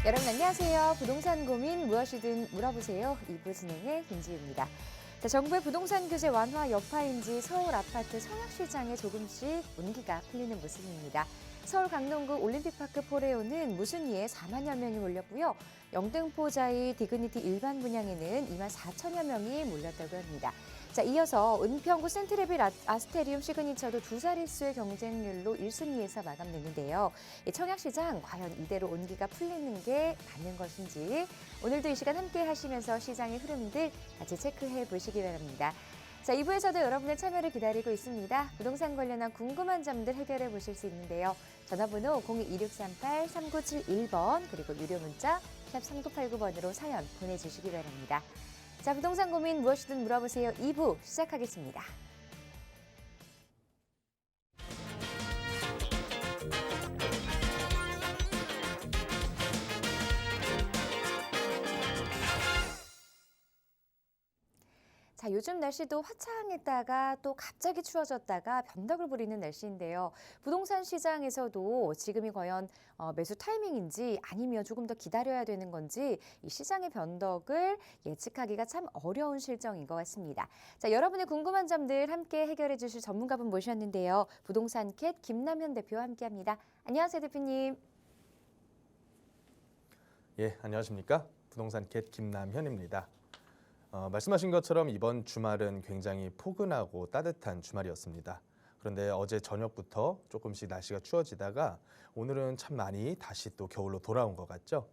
여러분 안녕하세요. 부동산 고민 무엇이든 물어보세요. 2부 진행의 김지우입니다. 자, 정부의 부동산 규제 완화 여파인지 서울 아파트 청약시장에 조금씩 온기가 풀리는 모습입니다. 서울 강동구 올림픽파크 포레오는 무순위에 4만여 명이 몰렸고요. 영등포자이 디그니티 일반 분양에는 2만 4천여 명이 몰렸다고 합니다. 자, 이어서 은평구 센트레빌 아스테리움 시그니처도 두 자릿수의 경쟁률로 1순위에서 마감됐는데요. 이 청약시장 과연 이대로 온기가 풀리는 게 맞는 것인지 오늘도 이 시간 함께 하시면서 시장의 흐름들 같이 체크해 보시기 바랍니다. 자, 2부에서도 여러분의 참여를 기다리고 있습니다. 부동산 관련한 궁금한 점들 해결해 보실 수 있는데요. 전화번호 02-2638-3971번 그리고 유료 문자 샵 3989번으로 사연 보내주시기 바랍니다. 자, 부동산 고민 무엇이든 물어보세요. 2부 시작하겠습니다. 자, 요즘 날씨도 화창했다가 또 갑자기 추워졌다가 변덕을 부리는 날씨인데요. 부동산 시장에서도 지금이 과연 매수 타이밍인지 아니면 조금 더 기다려야 되는 건지 이 시장의 변덕을 예측하기가 참 어려운 실정인 것 같습니다. 자, 여러분의 궁금한 점들 함께 해결해 주실 전문가분 모셨는데요. 부동산 캣 김남현 대표와 함께합니다. 안녕하세요, 대표님. 예, 안녕하십니까? 부동산 캣 김남현입니다. 말씀하신 것처럼 이번 주말은 굉장히 포근하고 따뜻한 주말이었습니다. 그런데 어제 저녁부터 조금씩 날씨가 추워지다가 오늘은 참 많이 다시 또 겨울로 돌아온 것 같죠?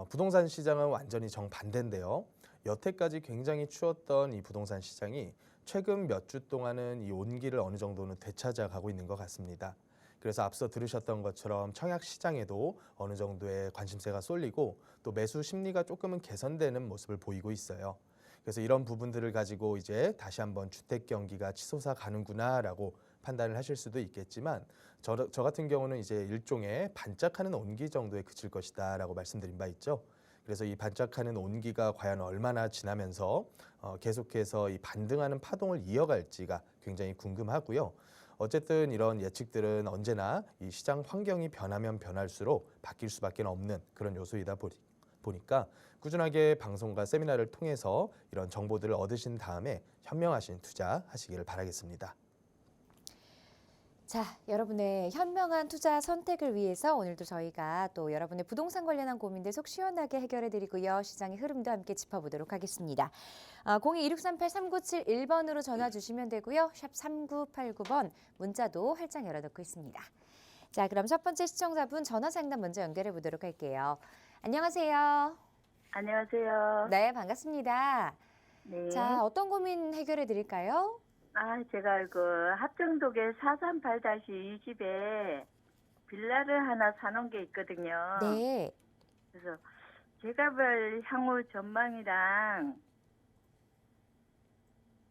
부동산 시장은 완전히 정반대인데요. 여태까지 굉장히 추웠던 이 부동산 시장이 최근 몇 주 동안은 이 온기를 어느 정도는 되찾아가고 있는 것 같습니다. 그래서 앞서 들으셨던 것처럼 청약 시장에도 어느 정도의 관심세가 쏠리고 또 매수 심리가 조금은 개선되는 모습을 보이고 있어요. 그래서 이런 부분들을 가지고 이제 다시 한번 주택 경기가 치솟아 가는구나라고 판단을 하실 수도 있겠지만 저 같은 경우는 이제 일종의 반짝하는 온기 정도에 그칠 것이다라고 말씀드린 바 있죠. 그래서 이 반짝하는 온기가 과연 얼마나 지나면서 계속해서 이 반등하는 파동을 이어갈지가 굉장히 궁금하고요. 어쨌든 이런 예측들은 언제나 이 시장 환경이 변하면 변할수록 바뀔 수밖에 없는 그런 요소이다 보니까 꾸준하게 방송과 세미나를 통해서 이런 정보들을 얻으신 다음에 현명하신 투자하시기를 바라겠습니다. 자, 여러분의 현명한 투자 선택을 위해서 오늘도 저희가 또 여러분의 부동산 관련한 고민들 속 시원하게 해결해드리고요. 시장의 흐름도 함께 짚어보도록 하겠습니다. 02-2638-3971번으로 전화 주시면 되고요. 샵 3989번 문자도 활짝 열어놓고 있습니다. 자, 그럼 첫 번째 시청자분 전화 상담 먼저 연결해 보도록 할게요. 안녕하세요. 안녕하세요. 네, 반갑습니다. 네. 자, 어떤 고민 해결해 드릴까요? 제가 합정동에 438-20에 빌라를 하나 사놓은 게 있거든요. 네. 그래서 재개발 향후 전망이랑,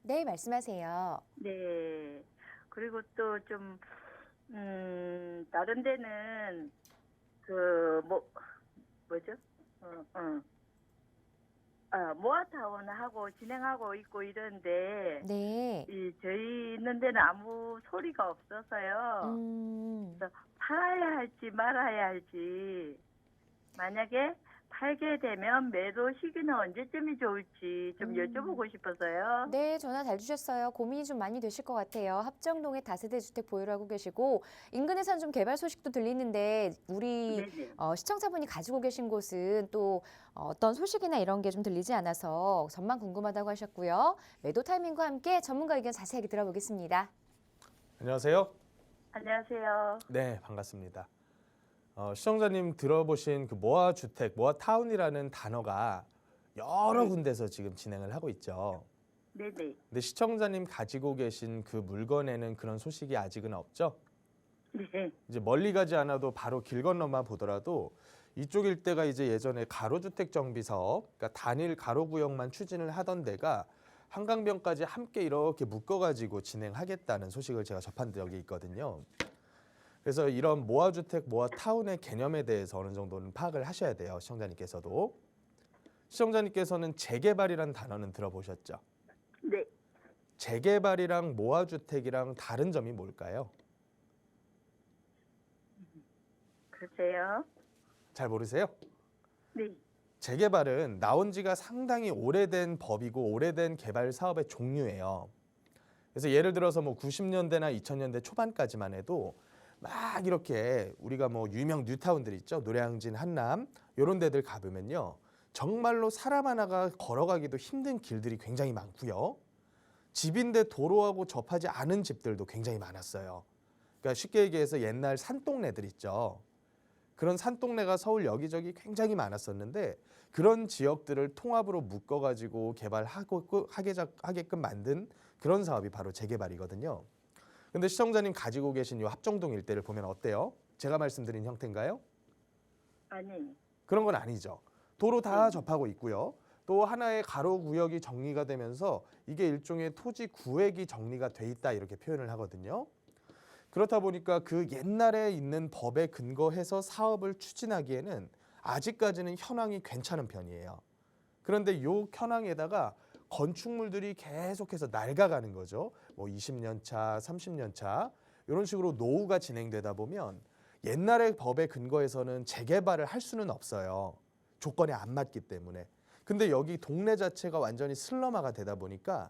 네, 말씀하세요. 네. 그리고 또 좀, 다른 데는, 뭐죠? 모아타운 하고 진행하고 있고 이런데, 네. 저희 있는 데는 아무 소리가 없어서요. 그래서 팔아야 할지 말아야 할지, 만약에 팔게 되면 매도 시기는 언제쯤이 좋을지 좀 여쭤보고 싶어서요. 네, 전화 잘 주셨어요. 고민이 좀 많이 되실 것 같아요. 합정동에 다세대 주택 보유를 하고 계시고 인근에서는 좀 개발 소식도 들리는데 우리 네네. 시청자분이 가지고 계신 곳은 또 어떤 소식이나 이런 게 좀 들리지 않아서 전망 궁금하다고 하셨고요. 매도 타이밍과 함께 전문가 의견 자세하게 들어보겠습니다. 안녕하세요. 안녕하세요. 네, 반갑습니다. 시청자님 들어보신 그 모아주택, 모아타운이라는 단어가 여러 네. 군데서 지금 진행을 하고 있죠. 네네. 근데 시청자님 가지고 계신 그 물건에는 그런 소식이 아직은 없죠? 네. 이제 멀리 가지 않아도 바로 길 건너만 보더라도 이쪽 일대가 이제 예전에 가로주택 정비 사업, 그러니까 단일 가로구역만 추진을 하던 데가 한강변까지 함께 이렇게 묶어가지고 진행하겠다는 소식을 제가 접한 적이 있거든요. 그래서 이런 모아주택, 모아타운의 개념에 대해서 어느 정도는 파악을 하셔야 돼요. 시청자님께서도. 시청자님께서는 재개발이라는 단어는 들어보셨죠? 네. 재개발이랑 모아주택이랑 다른 점이 뭘까요? 글쎄요. 잘 모르세요? 네. 재개발은 나온 지가 상당히 오래된 법이고 오래된 개발 사업의 종류예요. 그래서 예를 들어서 뭐 90년대나 2000년대 초반까지만 해도 막 이렇게 우리가 뭐 유명 뉴타운들 있죠. 노량진, 한남 이런 데들 가보면요. 정말로 사람 하나가 걸어가기도 힘든 길들이 굉장히 많고요. 집인데 도로하고 접하지 않은 집들도 굉장히 많았어요. 그러니까 쉽게 얘기해서 옛날 산동네들 있죠. 그런 산동네가 서울 여기저기 굉장히 많았었는데 그런 지역들을 통합으로 묶어가지고 하게끔 만든 그런 사업이 바로 재개발이거든요. 근데 시청자님 가지고 계신 이 합정동 일대를 보면 어때요? 제가 말씀드린 형태인가요? 아니. 그런 건 아니죠. 도로 다 접하고 있고요. 또 하나의 가로 구역이 정리가 되면서 이게 일종의 토지 구획이 정리가 돼 있다 이렇게 표현을 하거든요. 그렇다 보니까 그 옛날에 있는 법에 근거해서 사업을 추진하기에는 아직까지는 현황이 괜찮은 편이에요. 그런데 이 현황에다가 건축물들이 계속해서 낡아가는 거죠. 뭐 20년 차, 30년 차 이런 식으로 노후가 진행되다 보면 옛날의 법에 근거해서는 재개발을 할 수는 없어요. 조건에 안 맞기 때문에. 근데 여기 동네 자체가 완전히 슬럼화가 되다 보니까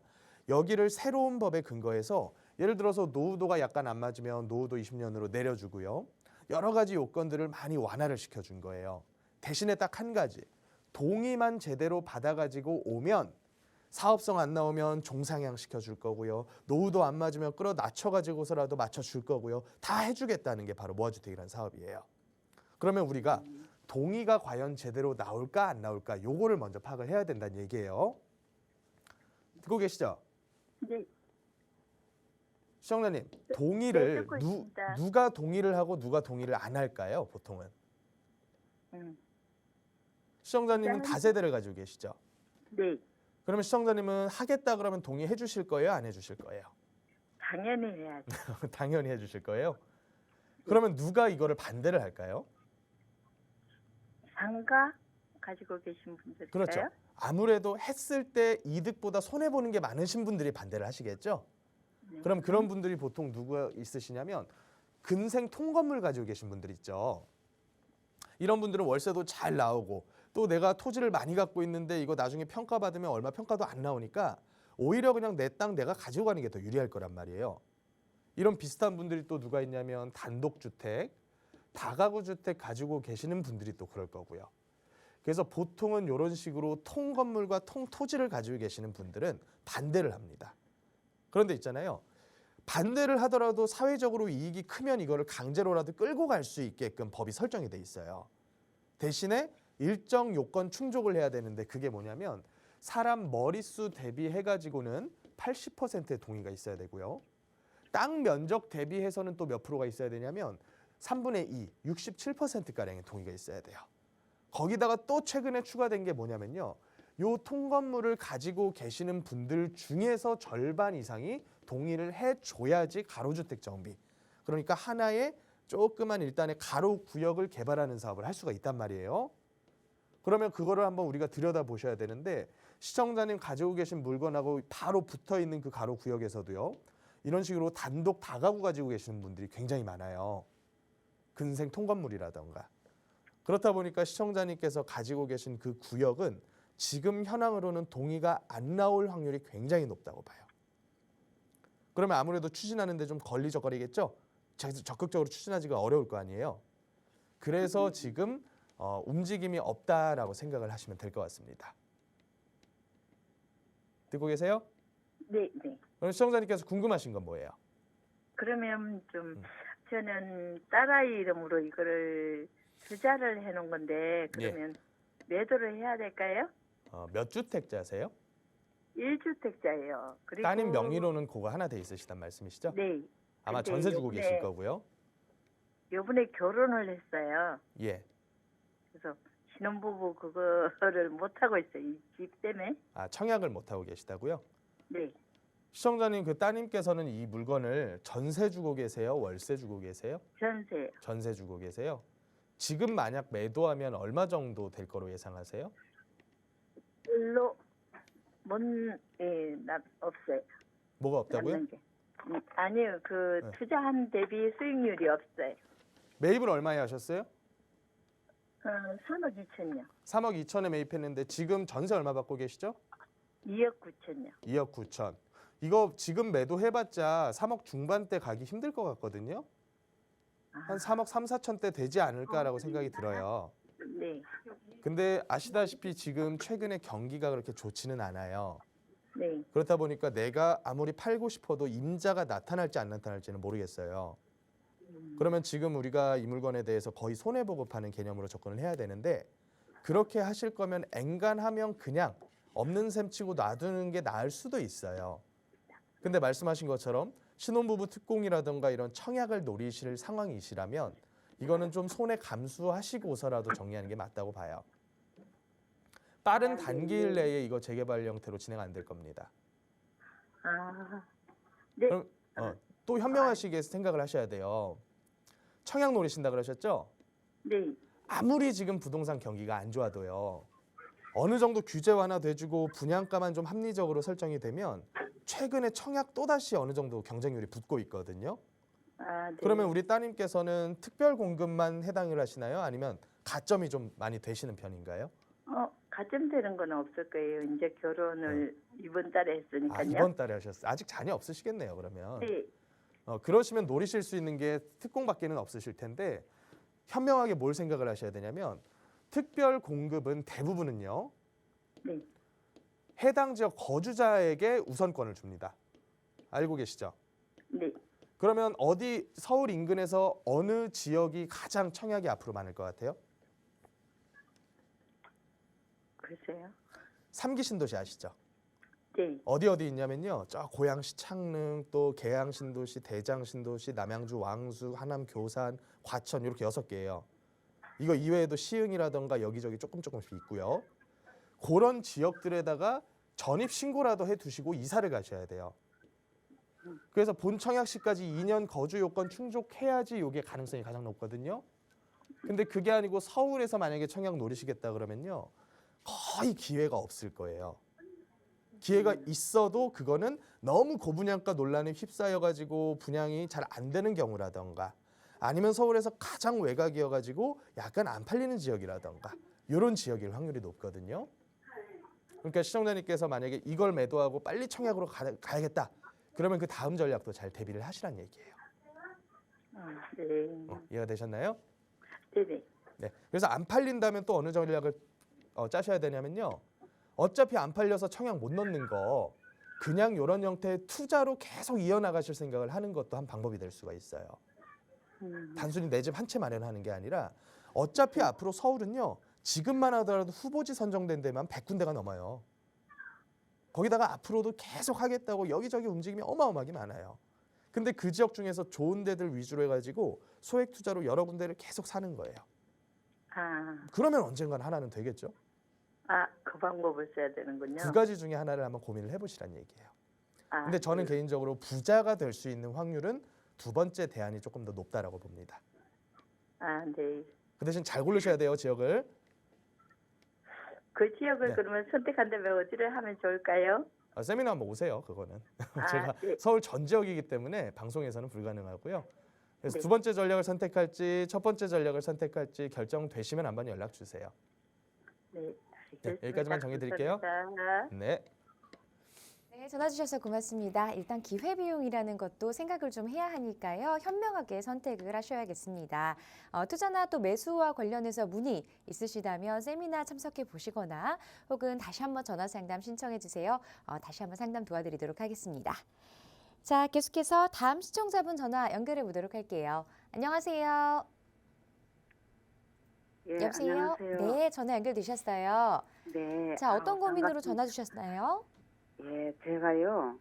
여기를 새로운 법에 근거해서 예를 들어서 노후도가 약간 안 맞으면 노후도 20년으로 내려주고요. 여러 가지 요건들을 많이 완화를 시켜준 거예요. 대신에 딱 한 가지. 동의만 제대로 받아가지고 오면 사업성 안 나오면 종상향 시켜줄 거고요. 노후도 안 맞으면 끌어 낮춰가지고서라도 맞춰줄 거고요. 다 해주겠다는 게 바로 무화주택이라는 사업이에요. 그러면 우리가 동의가 과연 제대로 나올까 안 나올까 요거를 먼저 파악을 해야 된다는 얘기예요. 듣고 계시죠? 네. 시청자님, 네, 동의를 듣고 있습니다. 누가 동의를 하고 누가 동의를 안 할까요? 보통은. 시청자님은 일단은- 다세대를 가지고 계시죠? 네. 그러면 시청자님은 하겠다 그러면 동의해 주실 거예요? 안 해주실 거예요? 당연히 해야죠. 당연히 해주실 거예요? 그러면 누가 이거를 반대를 할까요? 상가 가지고 계신 분들일까요? 그렇죠. 아무래도 했을 때 이득보다 손해보는 게 많으신 분들이 반대를 하시겠죠? 네. 그럼 그런 분들이 보통 누가 있으시냐면 근생 통건물 가지고 계신 분들 있죠. 이런 분들은 월세도 잘 나오고 또 내가 토지를 많이 갖고 있는데 이거 나중에 평가받으면 얼마 평가도 안 나오니까 오히려 그냥 내 땅 내가 가지고 가는 게 더 유리할 거란 말이에요. 이런 비슷한 분들이 또 누가 있냐면 단독주택, 다가구 주택 가지고 계시는 분들이 또 그럴 거고요. 그래서 보통은 이런 식으로 통건물과 통토지를 가지고 계시는 분들은 반대를 합니다. 그런데 있잖아요. 반대를 하더라도 사회적으로 이익이 크면 이거를 강제로라도 끌고 갈 수 있게끔 법이 설정이 돼 있어요. 대신에 일정 요건 충족을 해야 되는데 그게 뭐냐면 사람 머릿수 대비해가지고는 80%의 동의가 있어야 되고요. 땅 면적 대비해서는 또 몇 프로가 있어야 되냐면 3분의 2, 67%가량의 동의가 있어야 돼요. 거기다가 또 최근에 추가된 게 뭐냐면요. 요 통건물을 가지고 계시는 분들 중에서 절반 이상이 동의를 해줘야지 가로주택 정비. 그러니까 하나의 조그만 일단의 가로 구역을 개발하는 사업을 할 수가 있단 말이에요. 그러면 그거를 한번 우리가 들여다보셔야 되는데 시청자님 가지고 계신 물건하고 바로 붙어있는 그 가로 구역에서도요. 이런 식으로 단독 다가구 가지고 계시는 분들이 굉장히 많아요. 근생 통건물이라던가. 그렇다 보니까 시청자님께서 가지고 계신 그 구역은 지금 현황으로는 동의가 안 나올 확률이 굉장히 높다고 봐요. 그러면 아무래도 추진하는 데 좀 걸리적거리겠죠? 적극적으로 추진하기가 어려울 거 아니에요. 그래서 지금 움직임이 없다라고 생각을 하시면 될 것 같습니다. 듣고 계세요? 네, 네. 그럼 시청자님께서 궁금하신 건 뭐예요? 그러면 좀 저는 딸아이 이름으로 이거를 투자를 해놓은 건데 그러면 매도를 해야 될까요? 몇 주택자세요? 1주택자예요. 그리고 따님 명의로는 그거 하나 돼 있으시단 말씀이시죠? 네. 아마 근데 전세 주고 계실 거고요. 요번에 결혼을 했어요. 예. 그래서 신혼부부 그거를 못 하고 있어요. 이 집 때문에. 청약을 못 하고 계시다고요? 네. 시청자님 그 따님께서는 이 물건을 전세 주고 계세요? 월세 주고 계세요? 전세. 전세 주고 계세요? 지금 만약 매도하면 얼마 정도 될 거로 예상하세요? 별로 없어요. 뭐가 없다고요? 남는 게. 아니요. 그 네. 투자한 대비 수익률이 없어요. 매입을 얼마에 하셨어요? 3억 2천요. 3억 2천에 매입했는데 지금 전세 얼마 받고 계시죠? 2억 9천요. 2억 9천. 이거 지금 매도해봤자 3억 중반대 가기 힘들 것 같거든요. 한 3억 3, 4천대 되지 않을까라고 생각이 들어요. 네. 근데 아시다시피 지금 최근에 경기가 그렇게 좋지는 않아요. 네. 그렇다 보니까 내가 아무리 팔고 싶어도 임자가 나타날지 안 나타날지는 모르겠어요. 그러면 지금 우리가 이 물건에 대해서 거의 손해보고 파는 개념으로 접근을 해야 되는데 그렇게 하실 거면 엔간하면 그냥 없는 셈 치고 놔두는 게 나을 수도 있어요. 근데 말씀하신 것처럼 신혼부부 특공이라든가 이런 청약을 노리실 상황이시라면 이거는 좀 손해 감수하시고서라도 정리하는 게 맞다고 봐요. 빠른 단기일 내에 이거 재개발 형태로 진행 안 될 겁니다. 네. 그럼 또 현명하시게 생각을 하셔야 돼요. 청약 노리신다 그러셨죠? 네. 아무리 지금 부동산 경기가 안 좋아도요. 어느 정도 규제 완화돼주고 분양가만 좀 합리적으로 설정이 되면 최근에 청약 또다시 어느 정도 경쟁률이 붙고 있거든요. 네. 그러면 우리 따님께서는 특별 공급만 해당을 하시나요? 아니면 가점이 좀 많이 되시는 편인가요? 가점되는 건 없을 거예요. 이제 결혼을 이번 달에 했으니까요. 이번 달에 하셨어요. 아직 자녀 없으시겠네요, 그러면. 네. 그러시면 노리실 수 있는 게 특공밖에는 없으실 텐데 현명하게 뭘 생각을 하셔야 되냐면 특별 공급은 대부분은요. 네. 해당 지역 거주자에게 우선권을 줍니다. 알고 계시죠? 네. 그러면 어디 서울 인근에서 어느 지역이 가장 청약이 앞으로 많을 것 같아요? 글쎄요. 3기 신도시 아시죠? 네. 어디 있냐면요. 저 고양시 창릉, 또 계양 신도시, 대장 신도시, 남양주 왕수, 하남 교산, 과천 이렇게 6개예요. 이거 이외에도 시흥이라던가 여기저기 조금씩 있고요. 그런 지역들에다가 전입 신고라도 해두시고 이사를 가셔야 돼요. 그래서 본 청약시까지 2년 거주 요건 충족해야지 이게 가능성이 가장 높거든요. 근데 그게 아니고 서울에서 만약에 청약 노리시겠다 그러면요. 거의 기회가 없을 거예요. 기회가 있어도 그거는 너무 고분양가 논란에 휩싸여가지고 분양이 잘 안 되는 경우라던가 아니면 서울에서 가장 외곽이어가지고 약간 안 팔리는 지역이라던가 이런 지역일 확률이 높거든요. 그러니까 시청자님께서 만약에 이걸 매도하고 빨리 청약으로 가야겠다. 그러면 그 다음 전략도 잘 대비를 하시란 얘기예요. 네. 이해가 되셨나요? 네네. 네. 그래서 안 팔린다면 또 어느 전략을 짜셔야 되냐면요. 어차피 안 팔려서 청약 못 넣는 거 그냥 이런 형태의 투자로 계속 이어나가실 생각을 하는 것도 한 방법이 될 수가 있어요. 단순히 내 집 한 채 마련하는 게 아니라 어차피 앞으로 서울은요. 지금만 하더라도 후보지 선정된 데만 100군데가 넘어요. 거기다가 앞으로도 계속 하겠다고 여기저기 움직임이 어마어마하게 많아요. 근데 그 지역 중에서 좋은 데들 위주로 해가지고 소액 투자로 여러 군데를 계속 사는 거예요. 그러면 언젠간 하나는 되겠죠. 그 방법을 써야 되는군요. 두 가지 중에 하나를 한번 고민을 해보시란 얘기예요. 근데 저는 네. 개인적으로 부자가 될 수 있는 확률은 두 번째 대안이 조금 더 높다라고 봅니다. 네. 그 대신 잘 고르셔야 돼요, 지역을. 그 지역을 네. 그러면 선택한다면 어디를 하면 좋을까요? 세미나 한번 오세요, 그거는. 제가 네. 서울 전 지역이기 때문에 방송에서는 불가능하고요. 그래서 네. 두 번째 전략을 선택할지 첫 번째 전략을 선택할지 결정되시면 한번 연락 주세요. 네. 네, 여기까지만 정해드릴게요. 감사합니다. 네. 네, 전화 주셔서 고맙습니다. 일단 기회비용이라는 것도 생각을 좀 해야 하니까요. 현명하게 선택을 하셔야겠습니다. 투자나 또 매수와 관련해서 문의 있으시다면 세미나 참석해 보시거나 혹은 다시 한번 전화 상담 신청해 주세요. 다시 한번 상담 도와드리도록 하겠습니다. 자, 계속해서 다음 시청자분 전화 연결해 보도록 할게요. 안녕하세요. 예, 여보세요? 안녕하세요. 네, 전화 연결되셨어요. 네. 자, 어떤 고민으로 반갑습니다. 전화 주셨나요? 예, 제가요,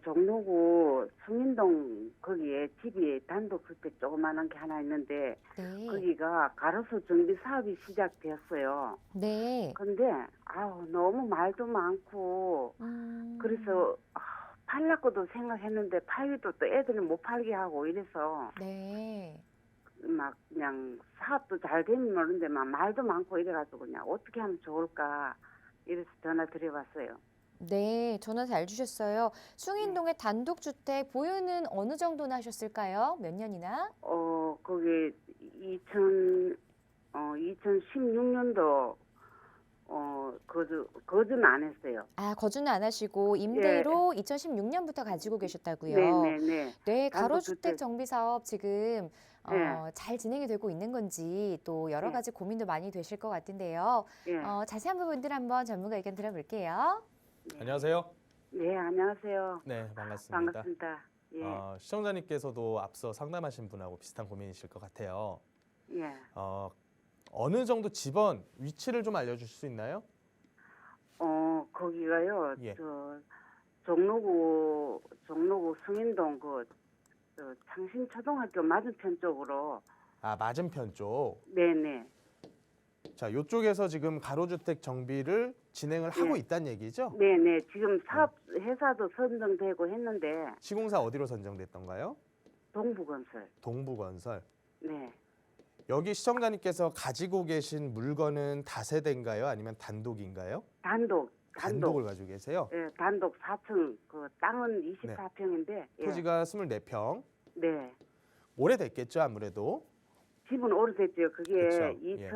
종로구 승인동 거기에 집이 단독주택 조그마한 게 하나 있는데, 네. 거기가 가로수 정비 사업이 시작되었어요. 네. 근데, 너무 말도 많고, 그래서, 팔라고도 생각했는데, 팔기도 또 애들은 못 팔게 하고 이래서, 네. 막 그냥 사업도 잘 되면 모르는데, 막 말도 많고 이래가지고 그냥 어떻게 하면 좋을까, 이래서 전화 드려봤어요. 네, 전화 잘 주셨어요. 숭인동의 단독주택 보유는 어느 정도나 하셨을까요? 몇 년이나? 거기 2016년도 거주는 안 했어요. 아, 거주는 안 하시고 임대로 2016년부터 가지고 계셨다고요? 네네네. 네, 가로주택 단독주택. 정비 사업 지금 네. 잘 진행이 되고 있는 건지 또 여러 네. 가지 고민도 많이 되실 것 같은데요. 예. 자세한 부분들 한번 전문가 의견 들어볼게요. 안녕하세요. 네, 안녕하세요. 네, 반갑습니다. 반갑습니다. 예. 시청자님께서도 앞서 상담하신 분하고 비슷한 고민이실 것 같아요. 예. 어느 정도 집원 위치를 좀 알려주실 수 있나요? 거기가요. 예. 종로구 승인동 창신초등학교 맞은편 쪽으로. 아, 맞은편 쪽. 네네. 자, 이쪽에서 지금 가로주택 정비를 진행을 하고 예. 있다는 얘기죠? 네네. 지금 사업 회사도 선정되고 했는데 시공사 어디로 선정됐던가요? 동부건설. 동부건설. 네. 여기 시청자님께서 가지고 계신 물건은 다세대인가요? 아니면 단독인가요? 단독. 단독을 가지고 계세요. 예, 단독 4층. 땅은 24평인데. 예. 토지가 24평. 네. 오래됐겠죠, 아무래도. 집은 오래됐죠. 그게 그쵸, 예.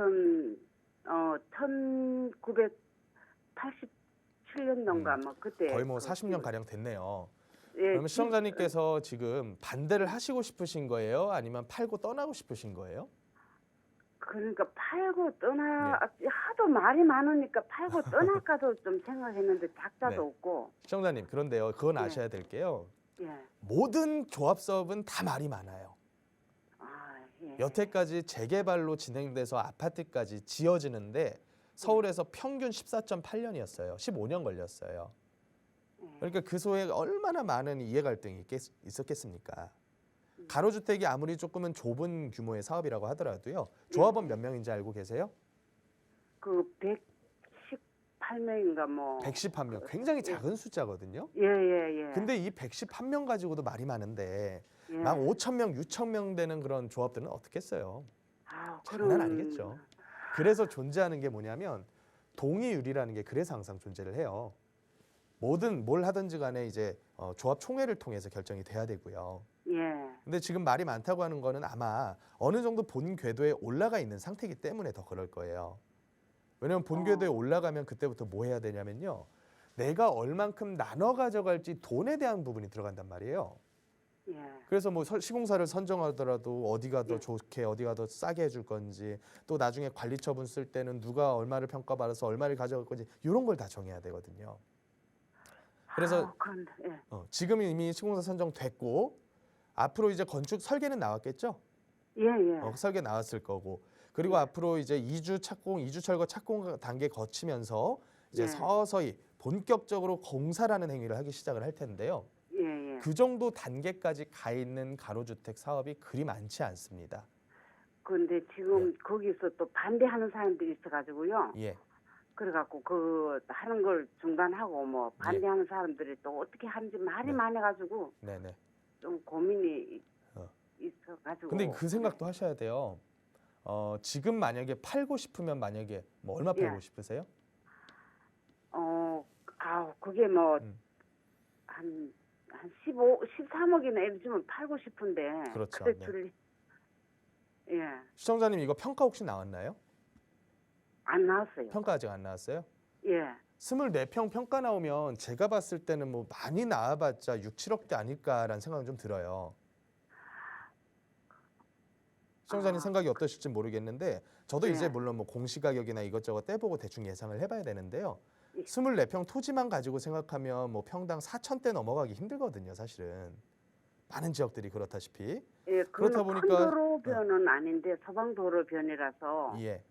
1987년도인가 뭐 그때. 거의 뭐 40년 가량 됐네요. 예, 그러면 시청자님께서 지금 반대를 하시고 싶으신 거예요? 아니면 팔고 떠나고 싶으신 거예요? 그러니까 팔고 하도 말이 많으니까 팔고 떠날까도 좀 생각했는데 작자도 네. 없고. 시청자님, 그런데요. 그건 예. 아셔야 될 게요. 예. 모든 조합 사업은 다 말이 많아요. 예. 여태까지 재개발로 진행돼서 아파트까지 지어지는데 서울에서 평균 14.8년이었어요. 15년 걸렸어요. 그러니까 그 소에 얼마나 많은 이해 갈등이 있었겠습니까? 가로주택이 아무리 조금은 좁은 규모의 사업이라고 하더라도요. 조합원 몇 명인지 알고 계세요? 118명인가 뭐. 111명. 굉장히 작은 숫자거든요. 예. 근데 이 111명 가지고도 말이 많은데 예. 막 5,000명, 6,000명 되는 그런 조합들은 어떻겠어요? 장난 아니겠죠. 그래서 존재하는 게 뭐냐면 동의율이라는 게 그래서 항상 존재를 해요. 뭐든 뭘 하든지 간에 이제 조합 총회를 통해서 결정이 돼야 되고요. 예. 근데 지금 말이 많다고 하는 거는 아마 어느 정도 본 궤도에 올라가 있는 상태이기 때문에 더 그럴 거예요. 왜냐하면 본 궤도에 올라가면 그때부터 뭐 해야 되냐면요. 내가 얼만큼 나눠 가져갈지 돈에 대한 부분이 들어간단 말이에요. 예. 그래서 뭐 시공사를 선정하더라도 어디가 더 좋게 어디가 더 싸게 해줄 건지 또 나중에 관리 처분 쓸 때는 누가 얼마를 평가받아서 얼마를 가져갈 건지 이런 걸 다 정해야 되거든요. 그래서 예. 지금 이미 시공사 선정됐고 앞으로 이제 건축 설계는 나왔겠죠? 예. 설계 나왔을 거고 그리고 앞으로 이제 2주 철거 착공 단계 거치면서 이제 예. 서서히 본격적으로 공사라는 행위를 하기 시작을 할 텐데요. 예. 그 정도 단계까지 가 있는 가로주택 사업이 그리 많지 않습니다. 근데 지금 거기서 또 반대하는 사람들이 있어가지고요. 예. 그래갖고 하는 걸 중단하고 뭐 반대하는 사람들이 또 어떻게 하는지 말이 많아가지고 네네. 좀 고민이 있어가지고. 근데 그 생각도 하셔야 돼요. 지금 만약에 팔고 싶으면 만약에 뭐 얼마 팔고 싶으세요? 그게 뭐 한 13억이나 이렇게 주면 팔고 싶은데. 그렇죠. 그때 예. 시청자님 이거 평가 혹시 나왔나요? 안 나왔어요. 평가 아직 안 나왔어요? 예. 24평 평가 나오면 제가 봤을 때는 뭐 많이 나와봤자 6, 7억대 아닐까라는 생각은 좀 들어요. 시청자님 생각이 어떠실지 모르겠는데 저도 이제 물론 뭐 공시가격이나 이것저것 떼보고 대충 예상을 해봐야 되는데요. 24평 토지만 가지고 생각하면 뭐 평당 4천대 넘어가기 힘들거든요, 사실은. 많은 지역들이 그렇다시피. 예, 그렇다 큰 보니까 도로변은 아닌데 소방도로변이라서. 예.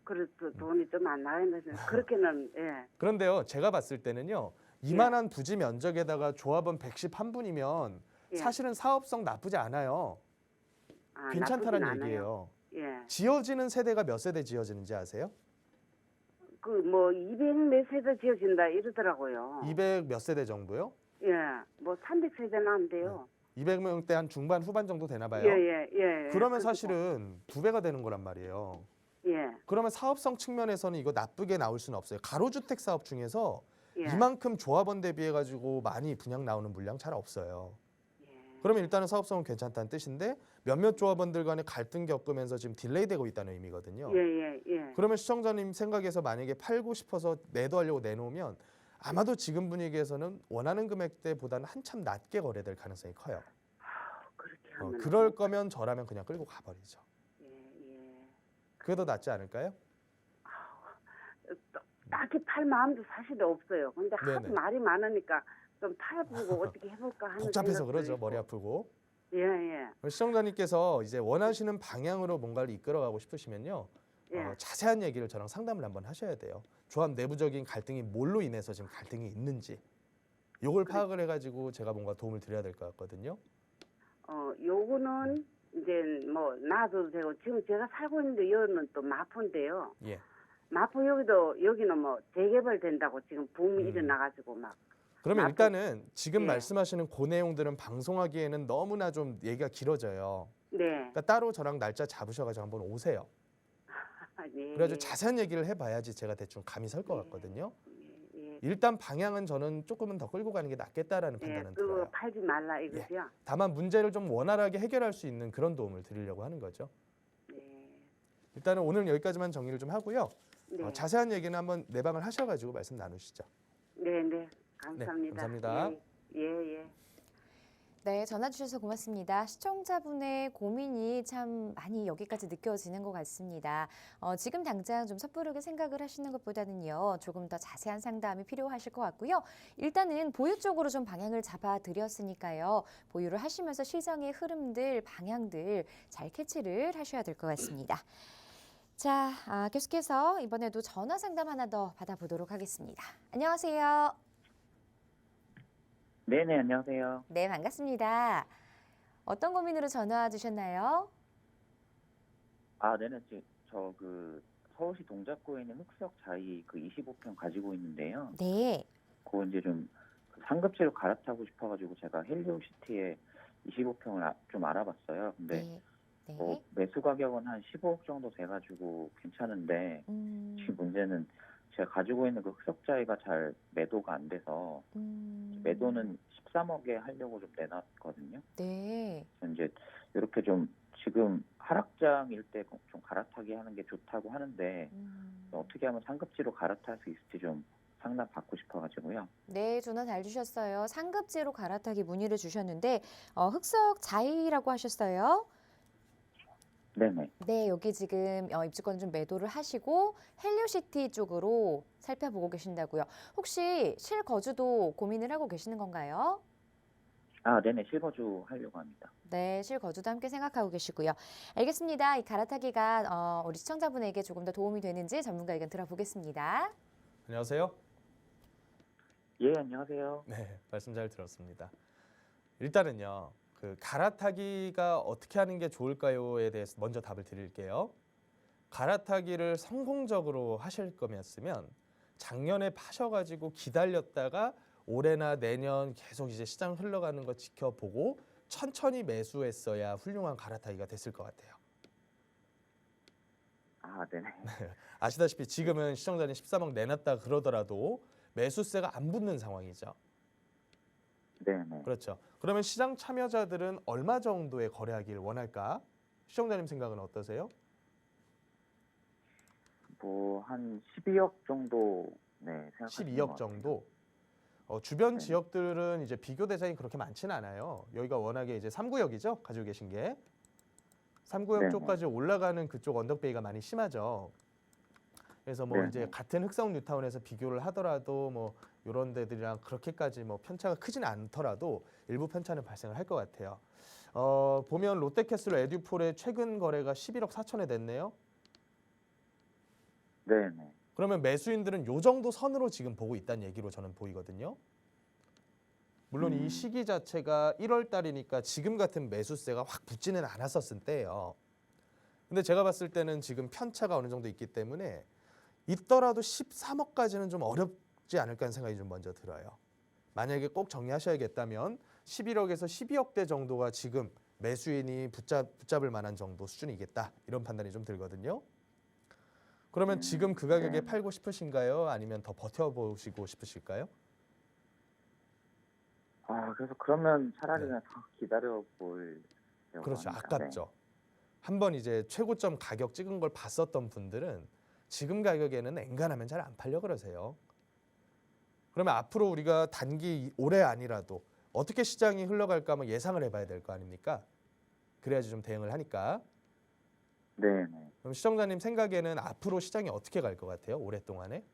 그래서 돈이 좀 안 나가는데 그렇게는 예. 그런데요, 제가 봤을 때는요, 이만한 부지 면적에다가 조합원 111분이면 사실은 사업성 나쁘지 않아요. 괜찮다는 얘기예요. 예. 지어지는 세대가 몇 세대 지어지는지 아세요? 뭐 200 몇 세대 지어진다 이러더라고요. 200 몇 세대 정도요? 예. 뭐 300세대는 안 돼요. 200명대 한 중반 후반 정도 되나 봐요. 예. 그러면 사실은 2배가 되는 거란 말이에요. 예. 그러면 사업성 측면에서는 이거 나쁘게 나올 수는 없어요. 가로주택 사업 중에서 예. 이만큼 조합원 대비해 가지고 많이 분양 나오는 물량 잘 없어요. 예. 그러면 일단은 사업성은 괜찮다는 뜻인데 몇몇 조합원들 간에 갈등 겪으면서 지금 딜레이되고 있다는 의미거든요. 예. 그러면 시청자님 생각에서 만약에 팔고 싶어서 매도하려고 내놓으면 아마도 지금 분위기에서는 원하는 금액대보다는 한참 낮게 거래될 가능성이 커요. 그렇게 하면 그럴 거면 저라면 그냥 끌고 가버리죠. 예. 그게 더 낫지 않을까요? 딱히 팔 마음도 사실 없어요. 근데 하도 네네. 말이 많으니까 좀 팔아보고 어떻게 해볼까 하는 복잡해서 생각도 그러죠. 있고. 머리 아프고. 예. 시청자님께서 이제 원하시는 방향으로 뭔가를 이끌어가고 싶으시면요. 예. 자세한 얘기를 저랑 상담을 한번 하셔야 돼요. 조합 내부적인 갈등이 뭘로 인해서 지금 갈등이 있는지 요걸 파악을 해가지고 제가 뭔가 도움을 드려야 될 것 같거든요. 요거는 이제 뭐 놔둬도 되고 지금 제가 살고 있는데 여기는 또 마포인데요. 예. 마포 여기는 뭐 재개발 된다고 지금 붐이 일어나가지고 막. 그러면 마포- 일단은 지금 예. 말씀하시는 그 내용들은 방송하기에는 너무나 좀 얘기가 길어져요. 네. 그러니까 따로 저랑 날짜 잡으셔가지고 한번 오세요. 네. 그래가지고 자세한 얘기를 해봐야지 제가 대충 감이 설 것 같거든요. 예. 일단 방향은 저는 조금은 더 끌고 가는 게 낫겠다라는 판단은 그거 들어요. 팔지 말라 이거죠. 다만 문제를 좀 원활하게 해결할 수 있는 그런 도움을 드리려고 하는 거죠. 네. 일단은 오늘 여기까지만 정리를 좀 하고요. 네. 자세한 얘기는 한번 내방을 하셔가지고 말씀 나누시죠. 네. 감사합니다. 감사합니다. 예. 네, 전화 주셔서 고맙습니다. 시청자분의 고민이 참 많이 여기까지 느껴지는 것 같습니다. 지금 당장 좀 섣부르게 생각을 하시는 것보다는요, 조금 더 자세한 상담이 필요하실 것 같고요. 일단은 보유 쪽으로 좀 방향을 잡아드렸으니까요. 보유를 하시면서 시장의 흐름들, 방향들 잘 캐치를 하셔야 될 것 같습니다. 자, 계속해서 이번에도 전화 상담 하나 더 받아보도록 하겠습니다. 안녕하세요. 네네, 안녕하세요. 네, 반갑습니다. 어떤 고민으로 전화 주셨나요? 네네, 저 서울시 동작구에 있는 흑석 자이 25평 가지고 있는데요. 네. 그거 이제 좀 상급지로 갈아타고 싶어가지고 제가 헬리오시티에 25평을 좀 알아봤어요. 근데 네. 매수 가격은 한 15억 정도 돼가지고 괜찮은데 지금 문제는 제가 가지고 있는 그 흑석 자이가 잘 매도가 안 돼서 매도는 13억에 하려고 좀 내놨거든요. 네. 그래서 이제 이렇게 좀 지금 하락장일 때 좀 갈아타기 하는 게 좋다고 하는데 어떻게 하면 상급지로 갈아탈 수 있을지 좀 상담 받고 싶어가지고요. 네, 전화 잘 주셨어요. 상급지로 갈아타기 문의를 주셨는데 흑석 자이라고 하셨어요? 네네. 네, 여기 지금 입주권 좀 매도를 하시고 헬리오시티 쪽으로 살펴보고 계신다고요. 혹시 실거주도 고민을 하고 계시는 건가요? 네네. 실거주 하려고 합니다. 네, 실거주도 함께 생각하고 계시고요. 알겠습니다. 이 갈아타기가 우리 시청자분에게 조금 더 도움이 되는지 전문가 의견 들어보겠습니다. 안녕하세요. 예, 안녕하세요. 네, 말씀 잘 들었습니다. 일단은요, 갈아타기가 어떻게 하는 게 좋을까요에 대해서 먼저 답을 드릴게요. 갈아타기를 성공적으로 하실 거였으면 작년에 파셔가지고 기다렸다가 올해나 내년 계속 이제 시장 흘러가는 거 지켜보고 천천히 매수했어야 훌륭한 갈아타기가 됐을 것 같아요. 네네. 아시다시피 지금은 시청자님 13억 내놨다 그러더라도 매수세가 안 붙는 상황이죠. 네네. 그렇죠. 그러면 시장 참여자들은 얼마 정도의 거래하기를 원할까? 시청자님 생각은 어떠세요? 한 12억 정도 생각하시는 12억 것 정도. 주변 네. 지역들은 이제 비교 대상이 그렇게 많지는 않아요. 여기가 워낙에 이제 3구역이죠. 가지고 계신 게. 3구역 네네. 쪽까지 올라가는 그쪽 언덕베이가 많이 심하죠. 그래서 뭐 네네. 이제 같은 흑성 뉴타운에서 비교를 하더라도 뭐 이런 데들이랑 그렇게까지 뭐 편차가 크지는 않더라도 일부 편차는 발생을 할 것 같아요. 보면 롯데캐슬 에듀폴의 최근 거래가 11억 4천에 됐네요. 네네. 그러면 매수인들은 요 정도 선으로 지금 보고 있다는 얘기로 저는 보이거든요. 물론 이 시기 자체가 1월 달이니까 지금 같은 매수세가 확 붙지는 않았었을 때예요. 근데 제가 봤을 때는 지금 편차가 어느 정도 있기 때문에 있더라도 13억까지는 좀 어렵지 않을까 하는 생각이 좀 먼저 들어요. 만약에 꼭 정리하셔야겠다면 11억에서 12억대 정도가 지금 매수인이 붙잡을 만한 정도 수준이겠다. 이런 판단이 좀 들거든요. 그러면 지금 그 가격에 팔고 싶으신가요? 아니면 더 버텨보시고 싶으실까요? 그래서 그러면 차라리 그냥 더 기다려 보려고 그렇죠. 합니다. 아깝죠. 한번 이제 최고점 가격 찍은 걸 봤었던 분들은 지금 가격에는 엔간하면 잘 안 팔려 그러세요. 그러면 앞으로 우리가 단기 올해 아니라도 어떻게 시장이 흘러갈까 한번 예상을 해봐야 될 거 아닙니까? 그래야지 좀 대응을 하니까. 네. 그럼 시청자님 생각에는 앞으로 시장이 어떻게 갈 것 같아요? 올해 동안에?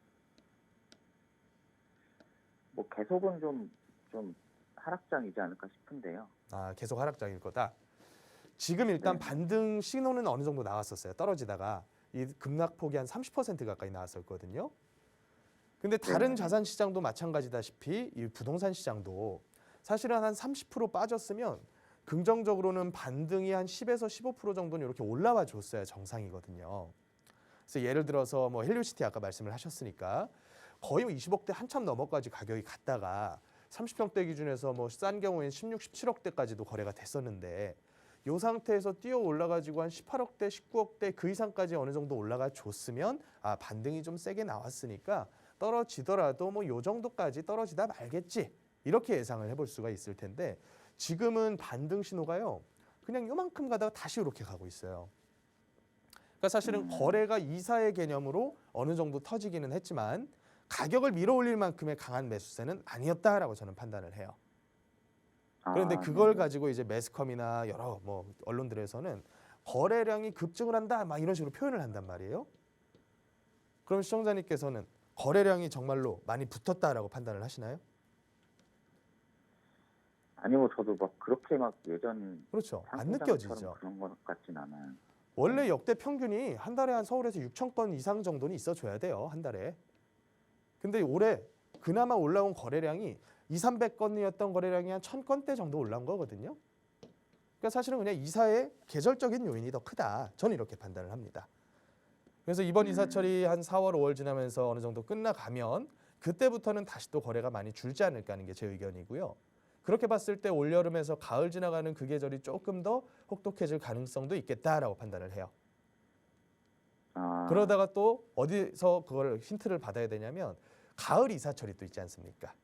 뭐 계속은 좀 하락장이지 않을까 싶은데요. 계속 하락장일 거다. 지금 일단 네. 반등 신호는 어느 정도 나왔었어요. 떨어지다가 이 급락폭이 한 30% 가까이 나왔었거든요. 근데 다른 네. 자산 시장도 마찬가지다시피 이 부동산 시장도 사실은 한 30% 빠졌으면 긍정적으로는 반등이 한 10에서 15% 정도는 이렇게 올라와 줬어야 정상이거든요. 그래서 예를 들어서 뭐 헬리오시티 아까 말씀을 하셨으니까 거의 20억대 한참 넘어까지 가격이 갔다가 30평대 기준에서 뭐 싼 경우에는 16, 17억대까지도 거래가 됐었는데 이 상태에서 뛰어 올라가지고 한 18억대, 19억대 그 이상까지 어느 정도 올라가 줬으면 반등이 좀 세게 나왔으니까 떨어지더라도 뭐 요 정도까지 떨어지다 말겠지 이렇게 예상을 해볼 수가 있을 텐데 지금은 반등 신호가요 그냥 요만큼 가다가 다시 이렇게 가고 있어요. 그러니까 사실은 거래가 이사의 개념으로 어느 정도 터지기는 했지만 가격을 밀어올릴 만큼의 강한 매수세는 아니었다라고 저는 판단을 해요. 그런데 그걸 가지고 이제 매스컴이나 여러 뭐 언론들에서는 거래량이 급증을 한다 막 이런 식으로 표현을 한단 말이에요. 그럼 시청자님께서는 거래량이 정말로 많이 붙었다라고 판단을 하시나요? 아니 뭐 저도 막 그렇게 막 예전 그렇죠. 안 상승장처럼 느껴지죠. 그런 것 같진 않아요. 원래 역대 평균이 한 달에 한 서울에서 6천 건 이상 정도는 있어줘야 돼요. 한 달에. 근데 올해 그나마 올라온 거래량이 200~300건이었던 거래량이 한 1000건대 정도 올라온 거거든요. 그러니까 사실은 그냥 이사의 계절적인 요인이 더 크다. 저는 이렇게 판단을 합니다. 그래서 이번 이사철이 한 4월, 5월 지나면서 어느 정도 끝나가면 그때부터는 다시 또 거래가 많이 줄지 않을까 하는 게 제 의견이고요. 그렇게 봤을 때 올여름에서 가을 지나가는 그 계절이 조금 더 혹독해질 가능성도 있겠다라고 판단을 해요. 그러다가 또 어디서 그걸 힌트를 받아야 되냐면 가을 이사철이 또 있지 않습니까?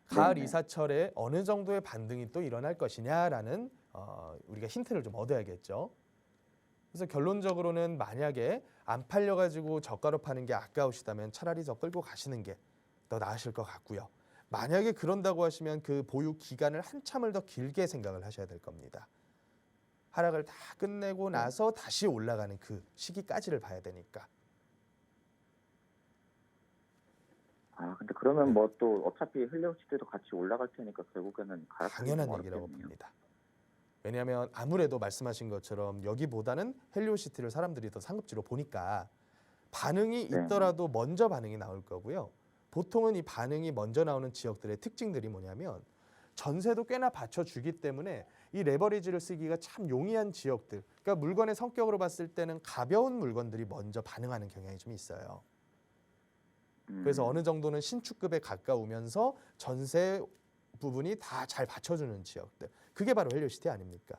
가을 네네. 이사철에 어느 정도의 반등이 또 일어날 것이냐라는 우리가 힌트를 좀 얻어야겠죠. 그래서 결론적으로는 만약에 안 팔려가지고 저가로 파는 게 아까우시다면 차라리 저 끌고 가시는 게 더 나으실 것 같고요. 만약에 그런다고 하시면 그 보유 기간을 한참을 더 길게 생각을 하셔야 될 겁니다. 하락을 다 끝내고 나서 다시 올라가는 그 시기까지를 봐야 되니까. 근데 그러면 뭐 또 어차피 헬리오시티도 같이 올라갈 테니까 결국에는 당연한 얘기라고 봅니다. 왜냐하면 아무래도 말씀하신 것처럼 여기보다는 헬리오시티를 사람들이 더 상급지로 보니까 반응이 있더라도 먼저 반응이 나올 거고요. 보통은 이 반응이 먼저 나오는 지역들의 특징들이 뭐냐면 전세도 꽤나 받쳐주기 때문에 이 레버리지를 쓰기가 참 용이한 지역들. 그러니까 물건의 성격으로 봤을 때는 가벼운 물건들이 먼저 반응하는 경향이 좀 있어요. 그래서 어느 정도는 신축급에 가까우면서 전세 부분이 다 잘 받쳐주는 지역들. 그게 바로 헬리오시티 아닙니까?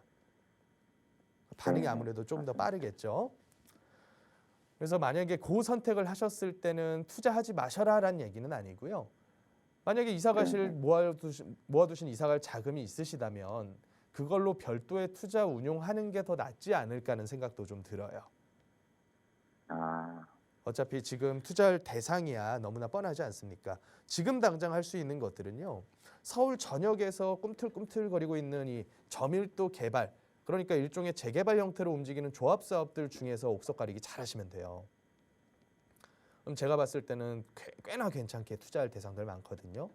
반응이 아무래도 좀 더 빠르겠죠. 그래서 만약에 그 선택을 하셨을 때는 투자하지 마셔라라는 얘기는 아니고요. 만약에 이사 가실 모아두신 이사 갈 자금이 있으시다면 그걸로 별도의 투자 운용하는 게 더 낫지 않을까 하는 생각도 좀 들어요. 어차피 지금 투자할 대상이야 너무나 뻔하지 않습니까? 지금 당장 할 수 있는 것들은요. 서울 전역에서 꿈틀꿈틀거리고 있는 이 저밀도 개발, 그러니까 일종의 재개발 형태로 움직이는 조합 사업들 중에서 옥석 가리기 잘 하시면 돼요. 그럼 제가 봤을 때는 꽤나 괜찮게 투자할 대상들 많거든요.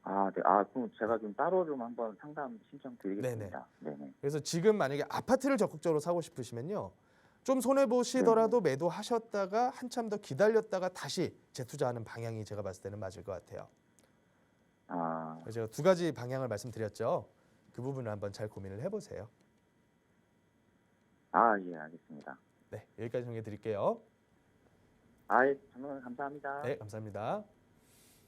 네. 그럼 제가 좀 따로 좀 한번 상담 신청드리겠습니다. 네네. 그래서 지금 만약에 아파트를 적극적으로 사고 싶으시면요. 좀 손해보시더라도 매도하셨다가 한참 더 기다렸다가 다시 재투자하는 방향이 제가 봤을 때는 맞을 것 같아요. 그래서 제가 두 가지 방향을 말씀드렸죠. 그 부분을 한번 잘 고민을 해보세요. 예, 알겠습니다. 네, 여기까지 정리해 드릴게요. 예, 정말 감사합니다. 네, 감사합니다.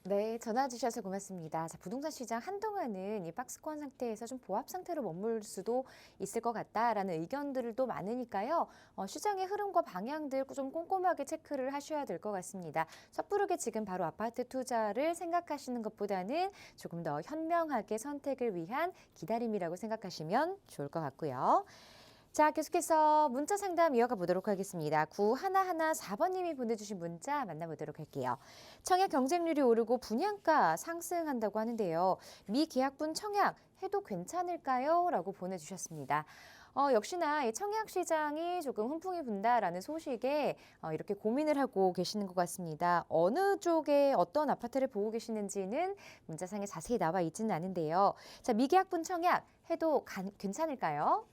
네, 전화 주셔서 고맙습니다. 자, 부동산 시장 한동안은 이 박스권 상태에서 좀 보합 상태로 머물 수도 있을 것 같다라는 의견들도 많으니까요. 시장의 흐름과 방향들 좀 꼼꼼하게 체크를 하셔야 될 것 같습니다. 섣부르게 지금 바로 아파트 투자를 생각하시는 것보다는 조금 더 현명하게 선택을 위한 기다림이라고 생각하시면 좋을 것 같고요. 자, 계속해서 문자 상담 이어가 보도록 하겠습니다. 9114번님이 보내주신 문자 만나보도록 할게요. 청약 경쟁률이 오르고 분양가 상승한다고 하는데요. 미계약분 청약 해도 괜찮을까요? 라고 보내주셨습니다. 역시나 이 청약 시장이 조금 훈풍이 분다라는 소식에 이렇게 고민을 하고 계시는 것 같습니다. 어느 쪽에 어떤 아파트를 보고 계시는지는 문자상에 자세히 나와 있지는 않은데요. 자, 미계약분 청약 해도 괜찮을까요?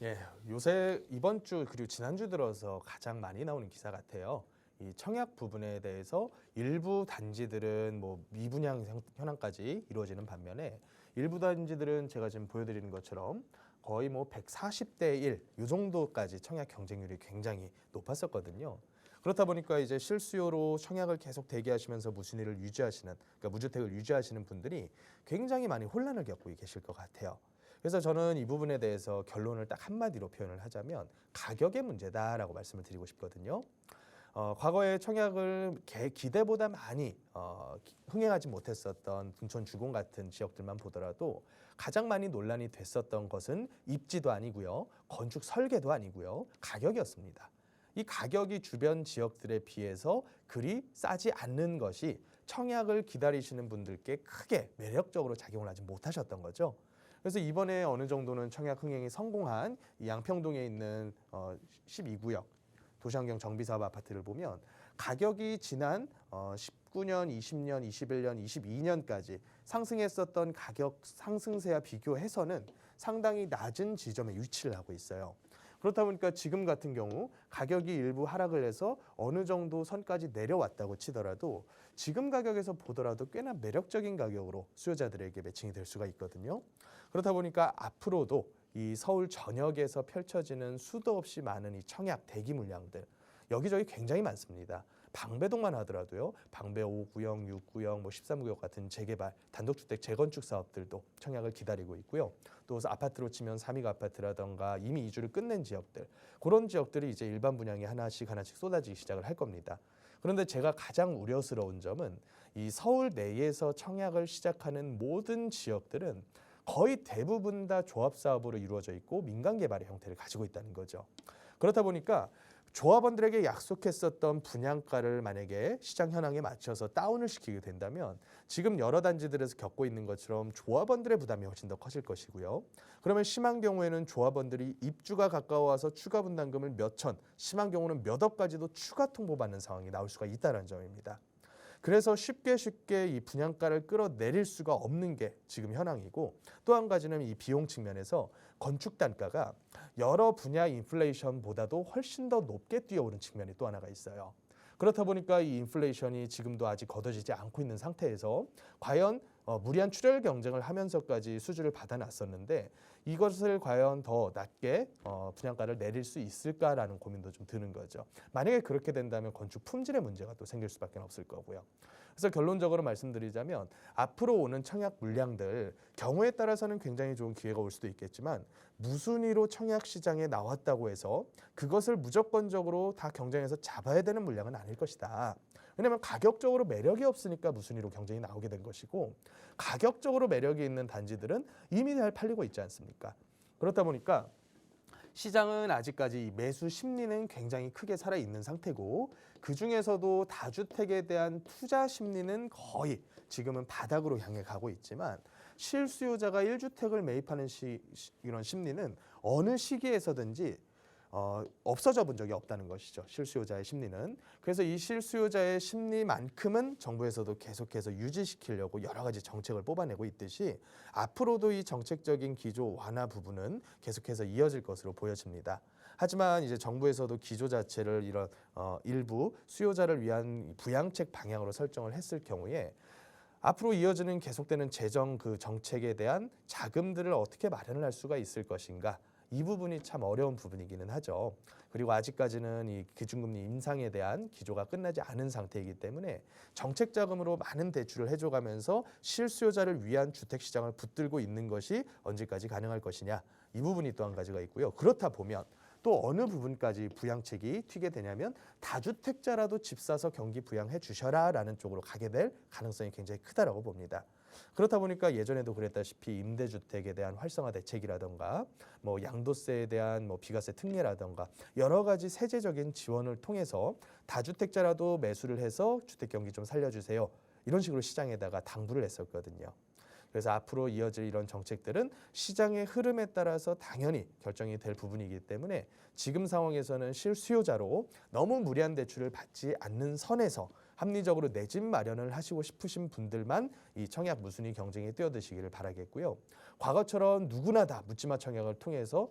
예, 요새 이번 주 그리고 지난주 들어서 가장 많이 나오는 기사 같아요. 이 청약 부분에 대해서 일부 단지들은 뭐 미분양 현황까지 이루어지는 반면에 일부 단지들은 제가 지금 보여드리는 것처럼 거의 뭐 140대 1, 이 정도까지 청약 경쟁률이 굉장히 높았었거든요. 그렇다 보니까 이제 실수요로 청약을 계속 대기하시면서 무순위를 유지하시는, 그러니까 무주택을 유지하시는 분들이 굉장히 많이 혼란을 겪고 계실 것 같아요. 그래서 저는 이 부분에 대해서 결론을 딱 한마디로 표현을 하자면 가격의 문제다라고 말씀을 드리고 싶거든요. 과거에 청약을 기대보다 많이 흥행하지 못했었던 둔촌 주공 같은 지역들만 보더라도 가장 많이 논란이 됐었던 것은 입지도 아니고요, 건축 설계도 아니고요, 가격이었습니다. 이 가격이 주변 지역들에 비해서 그리 싸지 않는 것이 청약을 기다리시는 분들께 크게 매력적으로 작용을 하지 못하셨던 거죠. 그래서 이번에 어느 정도는 청약 흥행이 성공한 이 양평동에 있는 12구역 도시환경 정비사업 아파트를 보면 가격이 지난 19년, 20년, 21년, 22년까지 상승했었던 가격 상승세와 비교해서는 상당히 낮은 지점에 위치를 하고 있어요. 그렇다 보니까 지금 같은 경우 가격이 일부 하락을 해서 어느 정도 선까지 내려왔다고 치더라도 지금 가격에서 보더라도 꽤나 매력적인 가격으로 수요자들에게 매칭이 될 수가 있거든요. 그렇다 보니까 앞으로도 이 서울 전역에서 펼쳐지는 수도 없이 많은 이 청약 대기 물량들 여기저기 굉장히 많습니다. 방배동만 하더라도요. 방배 5구역, 6구역, 13구역 같은 재개발, 단독주택 재건축 사업들도 청약을 기다리고 있고요. 또 아파트로 치면 삼익 아파트라던가 이미 이주를 끝낸 지역들, 그런 지역들이 이제 일반 분양이 하나씩 쏟아지기 시작을 할 겁니다. 그런데 제가 가장 우려스러운 점은 이 서울 내에서 청약을 시작하는 모든 지역들은 거의 대부분 다 조합사업으로 이루어져 있고 민간 개발의 형태를 가지고 있다는 거죠. 그렇다 보니까 조합원들에게 약속했었던 분양가를 만약에 시장 현황에 맞춰서 다운을 시키게 된다면 지금 여러 단지들에서 겪고 있는 것처럼 조합원들의 부담이 훨씬 더 커질 것이고요. 그러면 심한 경우에는 조합원들이 입주가 가까워와서 추가 분담금을 몇 천, 심한 경우는 몇 억까지도 추가 통보받는 상황이 나올 수가 있다는 점입니다. 그래서 쉽게 이 분양가를 끌어내릴 수가 없는 게 지금 현황이고, 또 한 가지는 이 비용 측면에서 건축 단가가 여러 분야 인플레이션보다도 훨씬 더 높게 뛰어오른 측면이 또 하나가 있어요. 그렇다 보니까 이 인플레이션이 지금도 아직 걷어지지 않고 있는 상태에서 과연 무리한 출혈 경쟁을 하면서까지 수주를 받아놨었는데 이것을 과연 더 낮게 분양가를 내릴 수 있을까라는 고민도 좀 드는 거죠. 만약에 그렇게 된다면 건축 품질의 문제가 또 생길 수밖에 없을 거고요. 그래서 결론적으로 말씀드리자면 앞으로 오는 청약 물량들 경우에 따라서는 굉장히 좋은 기회가 올 수도 있겠지만 무순위로 청약 시장에 나왔다고 해서 그것을 무조건적으로 다 경쟁에서 잡아야 되는 물량은 아닐 것이다. 왜냐하면 가격적으로 매력이 없으니까 무순위로 경쟁이 나오게 된 것이고, 가격적으로 매력이 있는 단지들은 이미 잘 팔리고 있지 않습니까? 그렇다 보니까 시장은 아직까지 매수 심리는 굉장히 크게 살아있는 상태고, 그중에서도 다주택에 대한 투자 심리는 거의 지금은 바닥으로 향해 가고 있지만 실수요자가 1주택을 매입하는 이런 심리는 어느 시기에서든지 없어져 본 적이 없다는 것이죠. 실수요자의 심리는. 그래서 이 실수요자의 심리만큼은 정부에서도 계속해서 유지시키려고 여러 가지 정책을 뽑아내고 있듯이 앞으로도 이 정책적인 기조 완화 부분은 계속해서 이어질 것으로 보여집니다. 하지만 이제 정부에서도 기조 자체를 이런 일부 수요자를 위한 부양책 방향으로 설정을 했을 경우에 앞으로 이어지는 계속되는 재정 그 정책에 대한 자금들을 어떻게 마련을 할 수가 있을 것인가, 이 부분이 참 어려운 부분이기는 하죠. 그리고 아직까지는 이 기준금리 인상에 대한 기조가 끝나지 않은 상태이기 때문에 정책 자금으로 많은 대출을 해줘가면서 실수요자를 위한 주택 시장을 붙들고 있는 것이 언제까지 가능할 것이냐, 이 부분이 또 한 가지가 있고요. 그렇다 보면 또 어느 부분까지 부양책이 튀게 되냐면 다주택자라도 집 사서 경기 부양해 주셔라라는 쪽으로 가게 될 가능성이 굉장히 크다라고 봅니다. 그렇다 보니까 예전에도 그랬다시피 임대주택에 대한 활성화 대책이라던가 뭐 양도세에 대한 뭐 비과세 특례라던가 여러 가지 세제적인 지원을 통해서 다주택자라도 매수를 해서 주택 경기 좀 살려주세요, 이런 식으로 시장에다가 당부를 했었거든요. 그래서 앞으로 이어질 이런 정책들은 시장의 흐름에 따라서 당연히 결정이 될 부분이기 때문에 지금 상황에서는 실수요자로 너무 무리한 대출을 받지 않는 선에서 합리적으로 내 집 마련을 하시고 싶으신 분들만 이 청약 무순위 경쟁에 뛰어드시기를 바라겠고요. 과거처럼 누구나 다 묻지마 청약을 통해서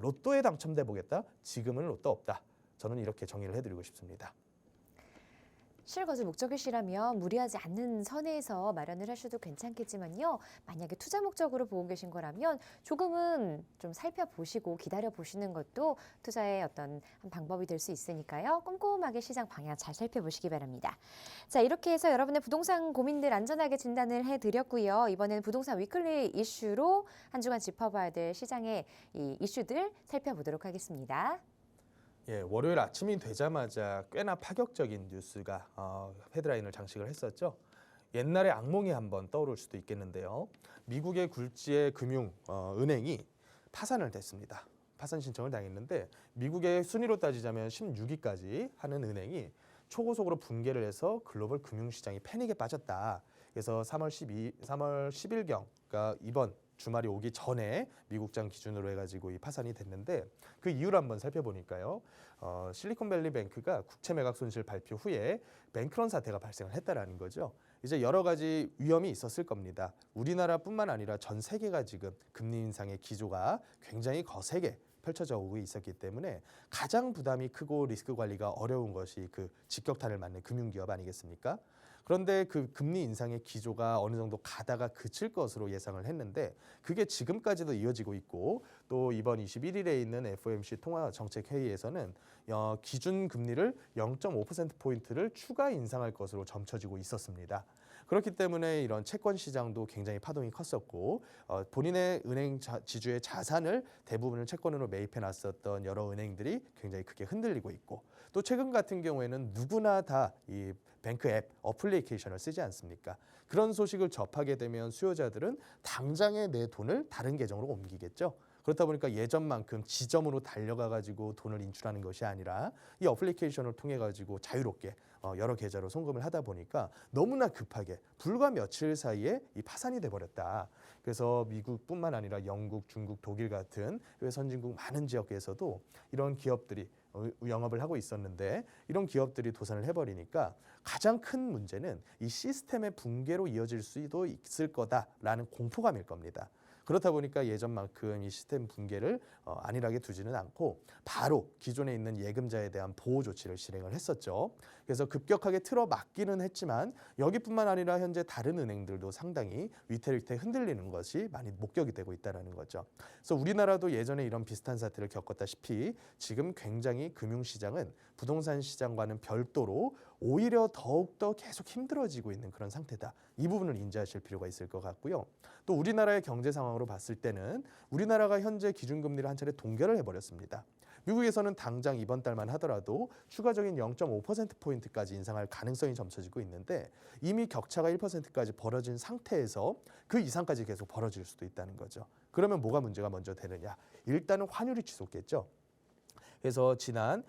로또에 당첨돼 보겠다, 지금은 로또 없다, 저는 이렇게 정의를 해드리고 싶습니다. 실거주 목적이시라면 무리하지 않는 선에서 마련을 하셔도 괜찮겠지만요. 만약에 투자 목적으로 보고 계신 거라면 조금은 좀 살펴보시고 기다려보시는 것도 투자의 어떤 한 방법이 될 수 있으니까요. 꼼꼼하게 시장 방향 잘 살펴보시기 바랍니다. 자, 이렇게 해서 여러분의 부동산 고민들 안전하게 진단을 해드렸고요. 이번에는 부동산 위클리 이슈로 한 주간 짚어봐야 될 시장의 이 이슈들 살펴보도록 하겠습니다. 예, 월요일 아침이 되자마자 꽤나 파격적인 뉴스가 헤드라인을 장식을 했었죠. 옛날의 악몽이 한번 떠오를 수도 있겠는데요. 미국의 굴지의 은행이 파산을 됐습니다. 파산 신청을 당했는데 미국의 순위로 따지자면 16위까지 하는 은행이 초고속으로 붕괴를 해서 글로벌 금융시장이 패닉에 빠졌다. 그래서 3월 10일경, 그러니까 이번 주말이 오기 전에 미국장 기준으로 해가지고 이 파산이 됐는데 그 이유를 한번 살펴보니까요. 실리콘밸리 뱅크가 국채 매각 손실 발표 후에 뱅크런 사태가 발생을 했다라는 거죠. 이제 여러 가지 위험이 있었을 겁니다. 우리나라뿐만 아니라 전 세계가 지금 금리 인상의 기조가 굉장히 거세게 펼쳐져 오고 있었기 때문에 가장 부담이 크고 리스크 관리가 어려운 것이 그 직격탄을 맞는 금융기업 아니겠습니까? 그런데 그 금리 인상의 기조가 어느 정도 가다가 그칠 것으로 예상을 했는데 그게 지금까지도 이어지고 있고 또 이번 21일에 있는 FOMC 통화정책회의에서는 기준 금리를 0.5%포인트를 추가 인상할 것으로 점쳐지고 있었습니다. 그렇기 때문에 이런 채권 시장도 굉장히 파동이 컸었고 본인의 은행 지주의 자산을 대부분을 채권으로 매입해 놨었던 여러 은행들이 굉장히 크게 흔들리고 있고 또 최근 같은 경우에는 누구나 다 이 뱅크 앱 어플리케이션을 쓰지 않습니까? 그런 소식을 접하게 되면 수요자들은 당장에 내 돈을 다른 계정으로 옮기겠죠. 그렇다 보니까 예전만큼 지점으로 달려가 가지고 돈을 인출하는 것이 아니라 이 어플리케이션을 통해 가지고 자유롭게 여러 계좌로 송금을 하다 보니까 너무나 급하게 불과 며칠 사이에 이 파산이 돼버렸다. 그래서 미국뿐만 아니라 영국, 중국, 독일 같은 선진국 많은 지역에서도 이런 기업들이 영업을 하고 있었는데 이런 기업들이 도산을 해버리니까 가장 큰 문제는 이 시스템의 붕괴로 이어질 수도 있을 거다라는 공포감일 겁니다. 그렇다 보니까 예전만큼 이 시스템 붕괴를 안일하게 두지는 않고 바로 기존에 있는 예금자에 대한 보호 조치를 실행을 했었죠. 그래서 급격하게 틀어막기는 했지만 여기뿐만 아니라 현재 다른 은행들도 상당히 위태위태 흔들리는 것이 많이 목격이 되고 있다는 거죠. 그래서 우리나라도 예전에 이런 비슷한 사태를 겪었다시피 지금 굉장히 금융시장은 부동산 시장과는 별도로 오히려 더욱더 계속 힘들어지고 있는 그런 상태다. 이 부분을 인지하실 필요가 있을 것 같고요. 또 우리나라의 경제 상황으로 봤을 때는 우리나라가 현재 기준금리를 한 차례 동결을 해버렸습니다. 미국에서는 당장 이번 달만 하더라도 추가적인 0.5%포인트까지 인상할 가능성이 점쳐지고 있는데 이미 격차가 1%까지 벌어진 상태에서 그 이상까지 계속 벌어질 수도 있다는 거죠. 그러면 뭐가 문제가 먼저 되느냐? 일단은 환율이 치솟겠죠. 그래서 지난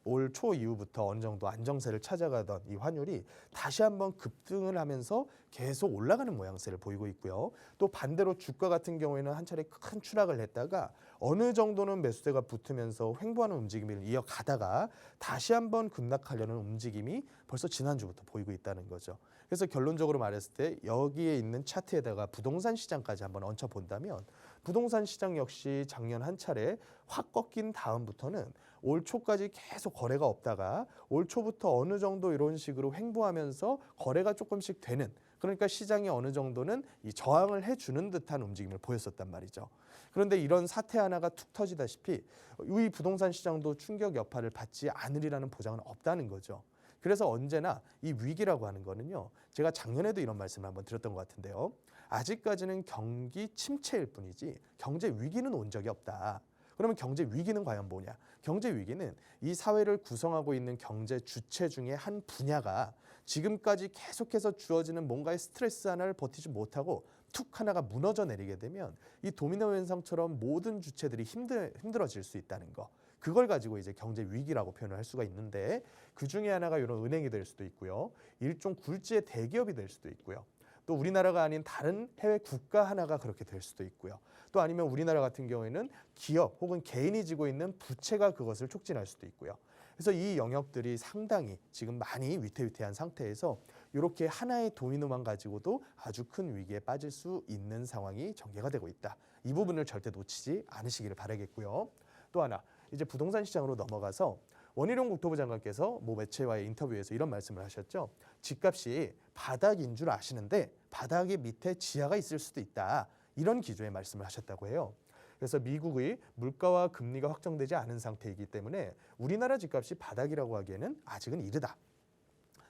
올 초 이후부터 어느 정도 안정세를 찾아가던 이 환율이 다시 한번 급등을 하면서 계속 올라가는 모양새를 보이고 있고요. 또 반대로 주가 같은 경우에는 한 차례 큰 추락을 했다가 어느 정도는 매수세가 붙으면서 횡보하는 움직임을 이어가다가 다시 한번 급락하려는 움직임이 벌써 지난주부터 보이고 있다는 거죠. 그래서 결론적으로 말했을 때 여기에 있는 차트에다가 부동산 시장까지 한번 얹혀본다면 부동산 시장 역시 작년 한 차례 확 꺾인 다음부터는 올 초까지 계속 거래가 없다가 올 초부터 어느 정도 이런 식으로 횡보하면서 거래가 조금씩 되는 그러니까 시장이 어느 정도는 이 저항을 해주는 듯한 움직임을 보였었단 말이죠. 그런데 이런 사태 하나가 툭 터지다시피 이 부동산 시장도 충격 여파를 받지 않으리라는 보장은 없다는 거죠. 그래서 언제나 이 위기라고 하는 거는요. 제가 작년에도 이런 말씀을 한번 드렸던 것 같은데요. 아직까지는 경기 침체일 뿐이지 경제 위기는 온 적이 없다. 그러면 경제 위기는 과연 뭐냐? 경제 위기는 이 사회를 구성하고 있는 경제 주체 중에 한 분야가 지금까지 계속해서 주어지는 뭔가의 스트레스 하나를 버티지 못하고 툭 하나가 무너져 내리게 되면 이 도미노 현상처럼 모든 주체들이 힘들어질 수 있다는 거. 그걸 가지고 이제 경제 위기라고 표현을 할 수가 있는데 그 중에 하나가 이런 은행이 될 수도 있고요. 일종 굴지의 대기업이 될 수도 있고요. 또 우리나라가 아닌 다른 해외 국가 하나가 그렇게 될 수도 있고요. 또 아니면 우리나라 같은 경우에는 기업 혹은 개인이 지고 있는 부채가 그것을 촉진할 수도 있고요. 그래서 이 영역들이 상당히 지금 많이 위태위태한 상태에서 이렇게 하나의 도미노만 가지고도 아주 큰 위기에 빠질 수 있는 상황이 전개가 되고 있다. 이 부분을 절대 놓치지 않으시기를 바라겠고요. 또 하나, 이제 부동산 시장으로 넘어가서 원희룡 국토부 장관께서 모 매체와의 인터뷰에서 이런 말씀을 하셨죠. 집값이 바닥인 줄 아시는데 바닥의 밑에 지하가 있을 수도 있다. 이런 기조의 말씀을 하셨다고 해요. 그래서 미국의 물가와 금리가 확정되지 않은 상태이기 때문에 우리나라 집값이 바닥이라고 하기에는 아직은 이르다.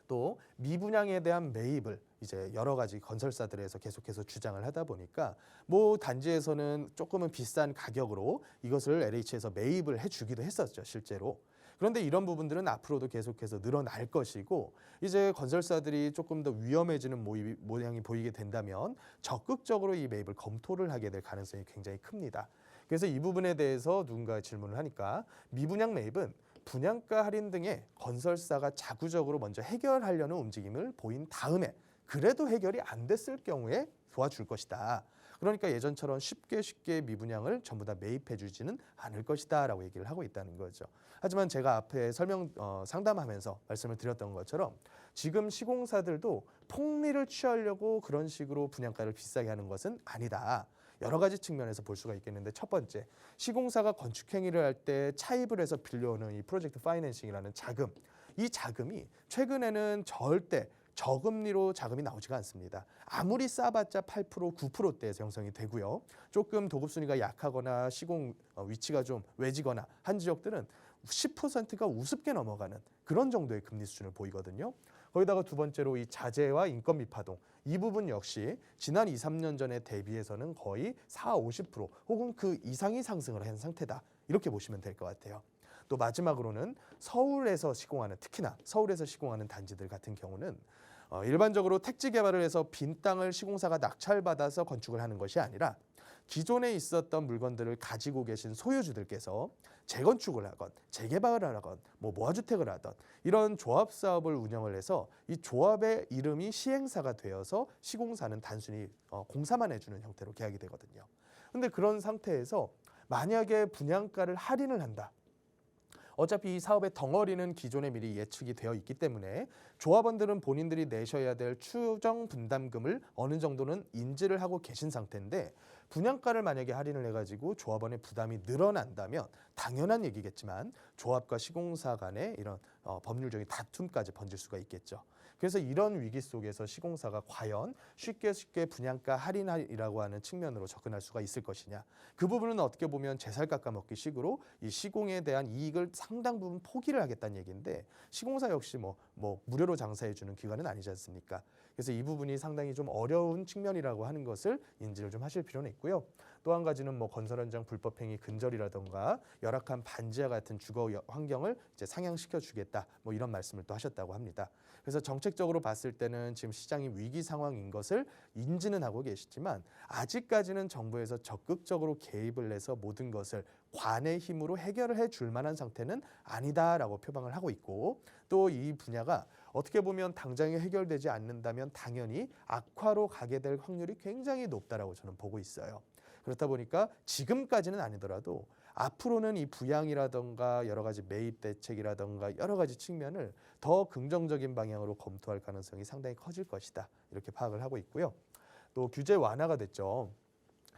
또 미분양에 대한 매입을 이제 여러 가지 건설사들에서 계속해서 주장을 하다 보니까 뭐 단지에서는 조금은 비싼 가격으로 이것을 LH에서 매입을 해주기도 했었죠, 실제로. 그런데 이런 부분들은 앞으로도 계속해서 늘어날 것이고 이제 건설사들이 조금 더 위험해지는 모양이 보이게 된다면 적극적으로 이 매입을 검토를 하게 될 가능성이 굉장히 큽니다. 그래서 이 부분에 대해서 누군가 질문을 하니까 미분양 매입은 분양가 할인 등의 건설사가 자구적으로 먼저 해결하려는 움직임을 보인 다음에 그래도 해결이 안 됐을 경우에 도와줄 것이다. 그러니까 예전처럼 쉽게 미분양을 전부 다 매입해 주지는 않을 것이다 라고 얘기를 하고 있다는 거죠. 하지만 제가 앞에 상담하면서 말씀을 드렸던 것처럼 지금 시공사들도 폭리를 취하려고 그런 식으로 분양가를 비싸게 하는 것은 아니다. 여러 가지 측면에서 볼 수가 있겠는데 첫 번째, 시공사가 건축 행위를 할 때 차입을 해서 빌려오는 이 프로젝트 파이낸싱이라는 자금, 이 자금이 최근에는 절대 저금리로 자금이 나오지가 않습니다. 아무리 싸봤자 8%, 9%대에서 형성이 되고요. 조금 도급순위가 약하거나 시공 위치가 좀 외지거나 한 지역들은 10%가 우습게 넘어가는 그런 정도의 금리 수준을 보이거든요. 거기다가 두 번째로 이 자재와 인건비 파동, 이 부분 역시 지난 2, 3년 전에 대비해서는 거의 4, 50% 혹은 그 이상이 상승을 한 상태다. 이렇게 보시면 될 것 같아요. 또 마지막으로는 특히나 서울에서 시공하는 단지들 같은 경우는 일반적으로 택지 개발을 해서 빈 땅을 시공사가 낙찰받아서 건축을 하는 것이 아니라 기존에 있었던 물건들을 가지고 계신 소유주들께서 재건축을 하건 재개발을 하건 모아주택을 하던 이런 조합 사업을 운영을 해서 이 조합의 이름이 시행사가 되어서 시공사는 단순히 공사만 해주는 형태로 계약이 되거든요. 그런데 그런 상태에서 만약에 분양가를 할인을 한다. 어차피 이 사업의 덩어리는 기존에 미리 예측이 되어 있기 때문에 조합원들은 본인들이 내셔야 될 추정 분담금을 어느 정도는 인지를 하고 계신 상태인데 분양가를 만약에 할인을 해가지고 조합원의 부담이 늘어난다면 당연한 얘기겠지만 조합과 시공사 간의 이런 법률적인 다툼까지 번질 수가 있겠죠. 그래서 이런 위기 속에서 시공사가 과연 쉽게 분양가 할인이라고 하는 측면으로 접근할 수가 있을 것이냐. 그 부분은 어떻게 보면 제살 깎아먹기 식으로 이 시공에 대한 이익을 상당 부분 포기를 하겠다는 얘기인데 시공사 역시 무료로 장사해주는 기관은 아니지 않습니까? 그래서 이 부분이 상당히 좀 어려운 측면이라고 하는 것을 인지를 좀 하실 필요는 있고요. 또 한 가지는 건설 현장 불법행위 근절이라던가 열악한 반지하 같은 주거 환경을 이제 상향시켜 주겠다. 이런 말씀을 또 하셨다고 합니다. 그래서 정책적으로 봤을 때는 지금 시장이 위기 상황인 것을 인지는 하고 계시지만 아직까지는 정부에서 적극적으로 개입을 해서 모든 것을 관의 힘으로 해결을 해줄 만한 상태는 아니다라고 표방을 하고 있고 또 이 분야가 어떻게 보면 당장에 해결되지 않는다면 당연히 악화로 가게 될 확률이 굉장히 높다라고 저는 보고 있어요. 그렇다 보니까 지금까지는 아니더라도 앞으로는 이 부양이라던가 여러 가지 매입 대책이라던가 여러 가지 측면을 더 긍정적인 방향으로 검토할 가능성이 상당히 커질 것이다. 이렇게 파악을 하고 있고요. 또 규제 완화가 됐죠.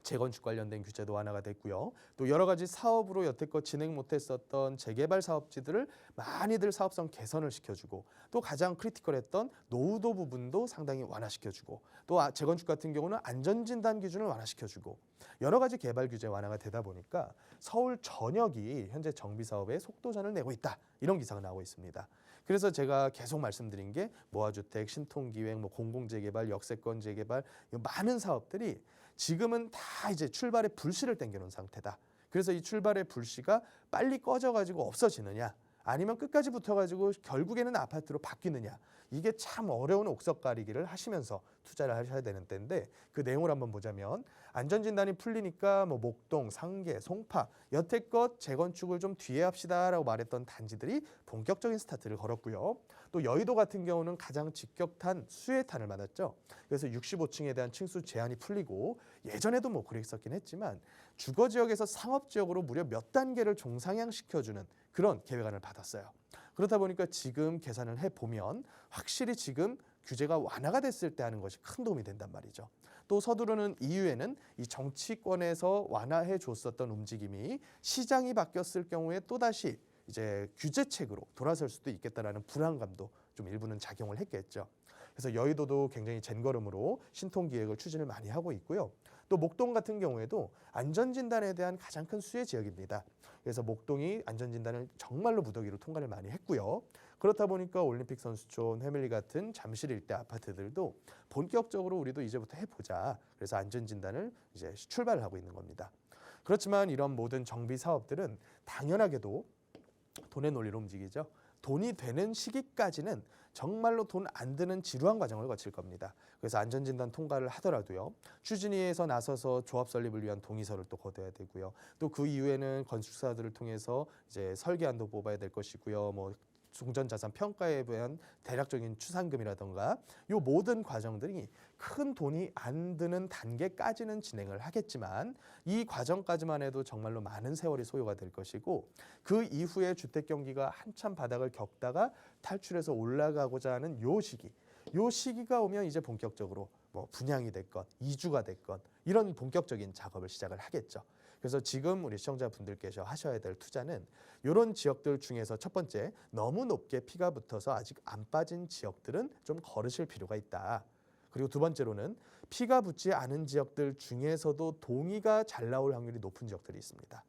재건축 관련된 규제도 완화가 됐고요. 또 여러 가지 사업으로 여태껏 진행 못했었던 재개발 사업지들을 많이들 사업성 개선을 시켜주고 또 가장 크리티컬했던 노후도 부분도 상당히 완화시켜주고 또 재건축 같은 경우는 안전진단 기준을 완화시켜주고 여러 가지 개발 규제 완화가 되다 보니까 서울 전역이 현재 정비사업에 속도전을 내고 있다. 이런 기사가 나오고 있습니다. 그래서 제가 계속 말씀드린 게 모아주택, 신통기획, 공공재개발, 역세권 재개발 많은 사업들이 지금은 다 이제 출발의 불씨를 땡겨놓은 상태다. 그래서 이 출발의 불씨가 빨리 꺼져가지고 없어지느냐 아니면 끝까지 붙어가지고 결국에는 아파트로 바뀌느냐 이게 참 어려운 옥석가리기를 하시면서 투자를 하셔야 되는 때인데 그 내용을 한번 보자면 안전진단이 풀리니까 목동, 상계, 송파 여태껏 재건축을 좀 뒤에 합시다라고 말했던 단지들이 본격적인 스타트를 걸었고요. 또 여의도 같은 경우는 가장 직격탄 수혜탄을 맞았죠. 그래서 65층에 대한 층수 제한이 풀리고 예전에도 그랬었긴 했지만 주거지역에서 상업지역으로 무려 몇 단계를 종상향시켜주는 그런 계획안을 받았어요. 그렇다 보니까 지금 계산을 해보면 확실히 지금 규제가 완화가 됐을 때 하는 것이 큰 도움이 된단 말이죠. 또 서두르는 이유에는 이 정치권에서 완화해 줬었던 움직임이 시장이 바뀌었을 경우에 또다시 이제 규제책으로 돌아설 수도 있겠다라는 불안감도 좀 일부는 작용을 했겠죠. 그래서 여의도도 굉장히 젠걸음으로 신통기획을 추진을 많이 하고 있고요. 또 목동 같은 경우에도 안전진단에 대한 가장 큰 수혜 지역입니다. 그래서 목동이 안전진단을 정말로 무더기로 통과를 많이 했고요. 그렇다 보니까 올림픽 선수촌, 해밀리 같은 잠실 일대 아파트들도 본격적으로 우리도 이제부터 해보자. 그래서 안전진단을 이제 출발을 하고 있는 겁니다. 그렇지만 이런 모든 정비 사업들은 당연하게도 돈의 논리로 움직이죠. 돈이 되는 시기까지는 정말로 돈 안 드는 지루한 과정을 거칠 겁니다. 그래서 안전진단 통과를 하더라도요. 추진위에서 나서서 조합 설립을 위한 동의서를 또 거둬야 되고요. 또 그 이후에는 건축사들을 통해서 이제 설계안도 뽑아야 될 것이고요. 종전자산 평가에 대한 대략적인 추산금이라던가 이 모든 과정들이 큰 돈이 안 드는 단계까지는 진행을 하겠지만 이 과정까지만 해도 정말로 많은 세월이 소요가 될 것이고 그 이후에 주택 경기가 한참 바닥을 겪다가 탈출해서 올라가고자 하는 요 시기가 오면 이제 본격적으로 분양이 됐건 이주가 됐건 이런 본격적인 작업을 시작을 하겠죠. 그래서 지금 우리 시청자분들께서 하셔야 될 투자는 이런 지역들 중에서 첫 번째, 너무 높게 피가 붙어서 아직 안 빠진 지역들은 좀 걸으실 필요가 있다. 그리고 두 번째로는 피가 붙지 않은 지역들 중에서도 동의가 잘 나올 확률이 높은 지역들이 있습니다.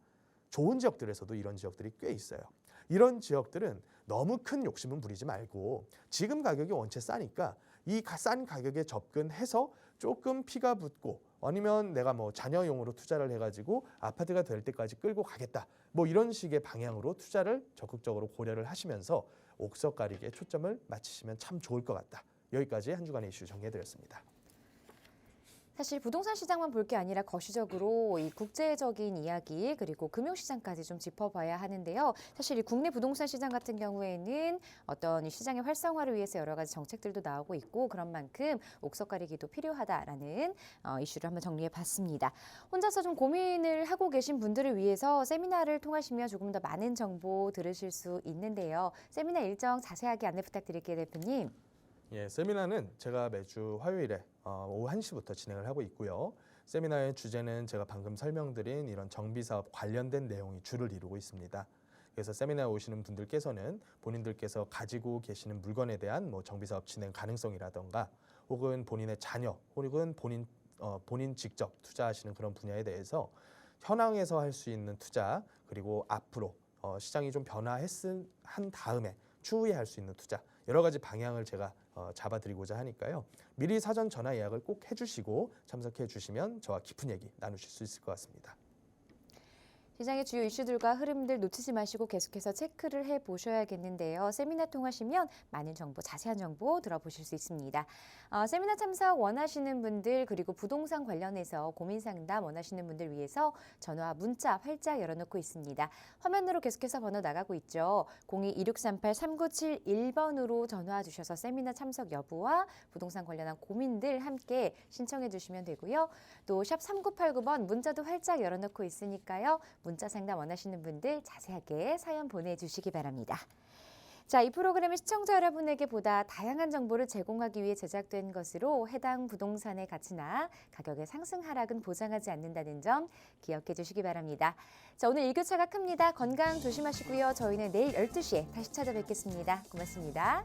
좋은 지역들에서도 이런 지역들이 꽤 있어요. 이런 지역들은 너무 큰 욕심은 부리지 말고 지금 가격이 원체 싸니까 이 싼 가격에 접근해서 조금 피가 붙고 아니면 내가 자녀용으로 투자를 해가지고 아파트가 될 때까지 끌고 가겠다. 이런 식의 방향으로 투자를 적극적으로 고려를 하시면서 옥석 가리기에 초점을 맞추시면 참 좋을 것 같다. 여기까지 한 주간의 이슈 정리해드렸습니다. 사실 부동산 시장만 볼 게 아니라 거시적으로 이 국제적인 이야기 그리고 금융시장까지 좀 짚어봐야 하는데요. 사실 이 국내 부동산 시장 같은 경우에는 어떤 이 시장의 활성화를 위해서 여러 가지 정책들도 나오고 있고 그런 만큼 옥석 가리기도 필요하다라는 이슈를 한번 정리해봤습니다. 혼자서 좀 고민을 하고 계신 분들을 위해서 세미나를 통하시면 조금 더 많은 정보 들으실 수 있는데요. 세미나 일정 자세하게 안내 부탁드릴게요, 대표님. 예, 세미나는 제가 매주 화요일에 오후 1시부터 진행을 하고 있고요. 세미나의 주제는 제가 방금 설명드린 이런 정비사업 관련된 내용이 주를 이루고 있습니다. 그래서 세미나에 오시는 분들께서는 본인들께서 가지고 계시는 물건에 대한 정비사업 진행 가능성이라던가 혹은 본인의 자녀 혹은 본인 직접 투자하시는 그런 분야에 대해서 현황에서 할 수 있는 투자 그리고 앞으로 시장이 좀 한 다음에 추후에 할 수 있는 투자 여러 가지 방향을 제가 잡아드리고자 하니까요. 미리 사전 전화 예약을 꼭 해주시고 참석해 주시면 저와 깊은 얘기 나누실 수 있을 것 같습니다. 시장의 주요 이슈들과 흐름들 놓치지 마시고 계속해서 체크를 해보셔야겠는데요. 세미나 통하시면 많은 정보, 자세한 정보 들어보실 수 있습니다. 세미나 참석 원하시는 분들 그리고 부동산 관련해서 고민 상담 원하시는 분들 위해서 전화, 문자 활짝 열어놓고 있습니다. 화면으로 계속해서 번호 나가고 있죠. 02-2638-3971번으로 전화 주셔서 세미나 참석 여부와 부동산 관련한 고민들 함께 신청해 주시면 되고요. 또 샵 3989번 문자도 활짝 열어놓고 있으니까요. 문자 상담 원하시는 분들 자세하게 사연 보내주시기 바랍니다. 자, 이 프로그램은 시청자 여러분에게 보다 다양한 정보를 제공하기 위해 제작된 것으로 해당 부동산의 가치나 가격의 상승 하락은 보장하지 않는다는 점 기억해 주시기 바랍니다. 자, 오늘 일교차가 큽니다. 건강 조심하시고요. 저희는 내일 12시에 다시 찾아뵙겠습니다. 고맙습니다.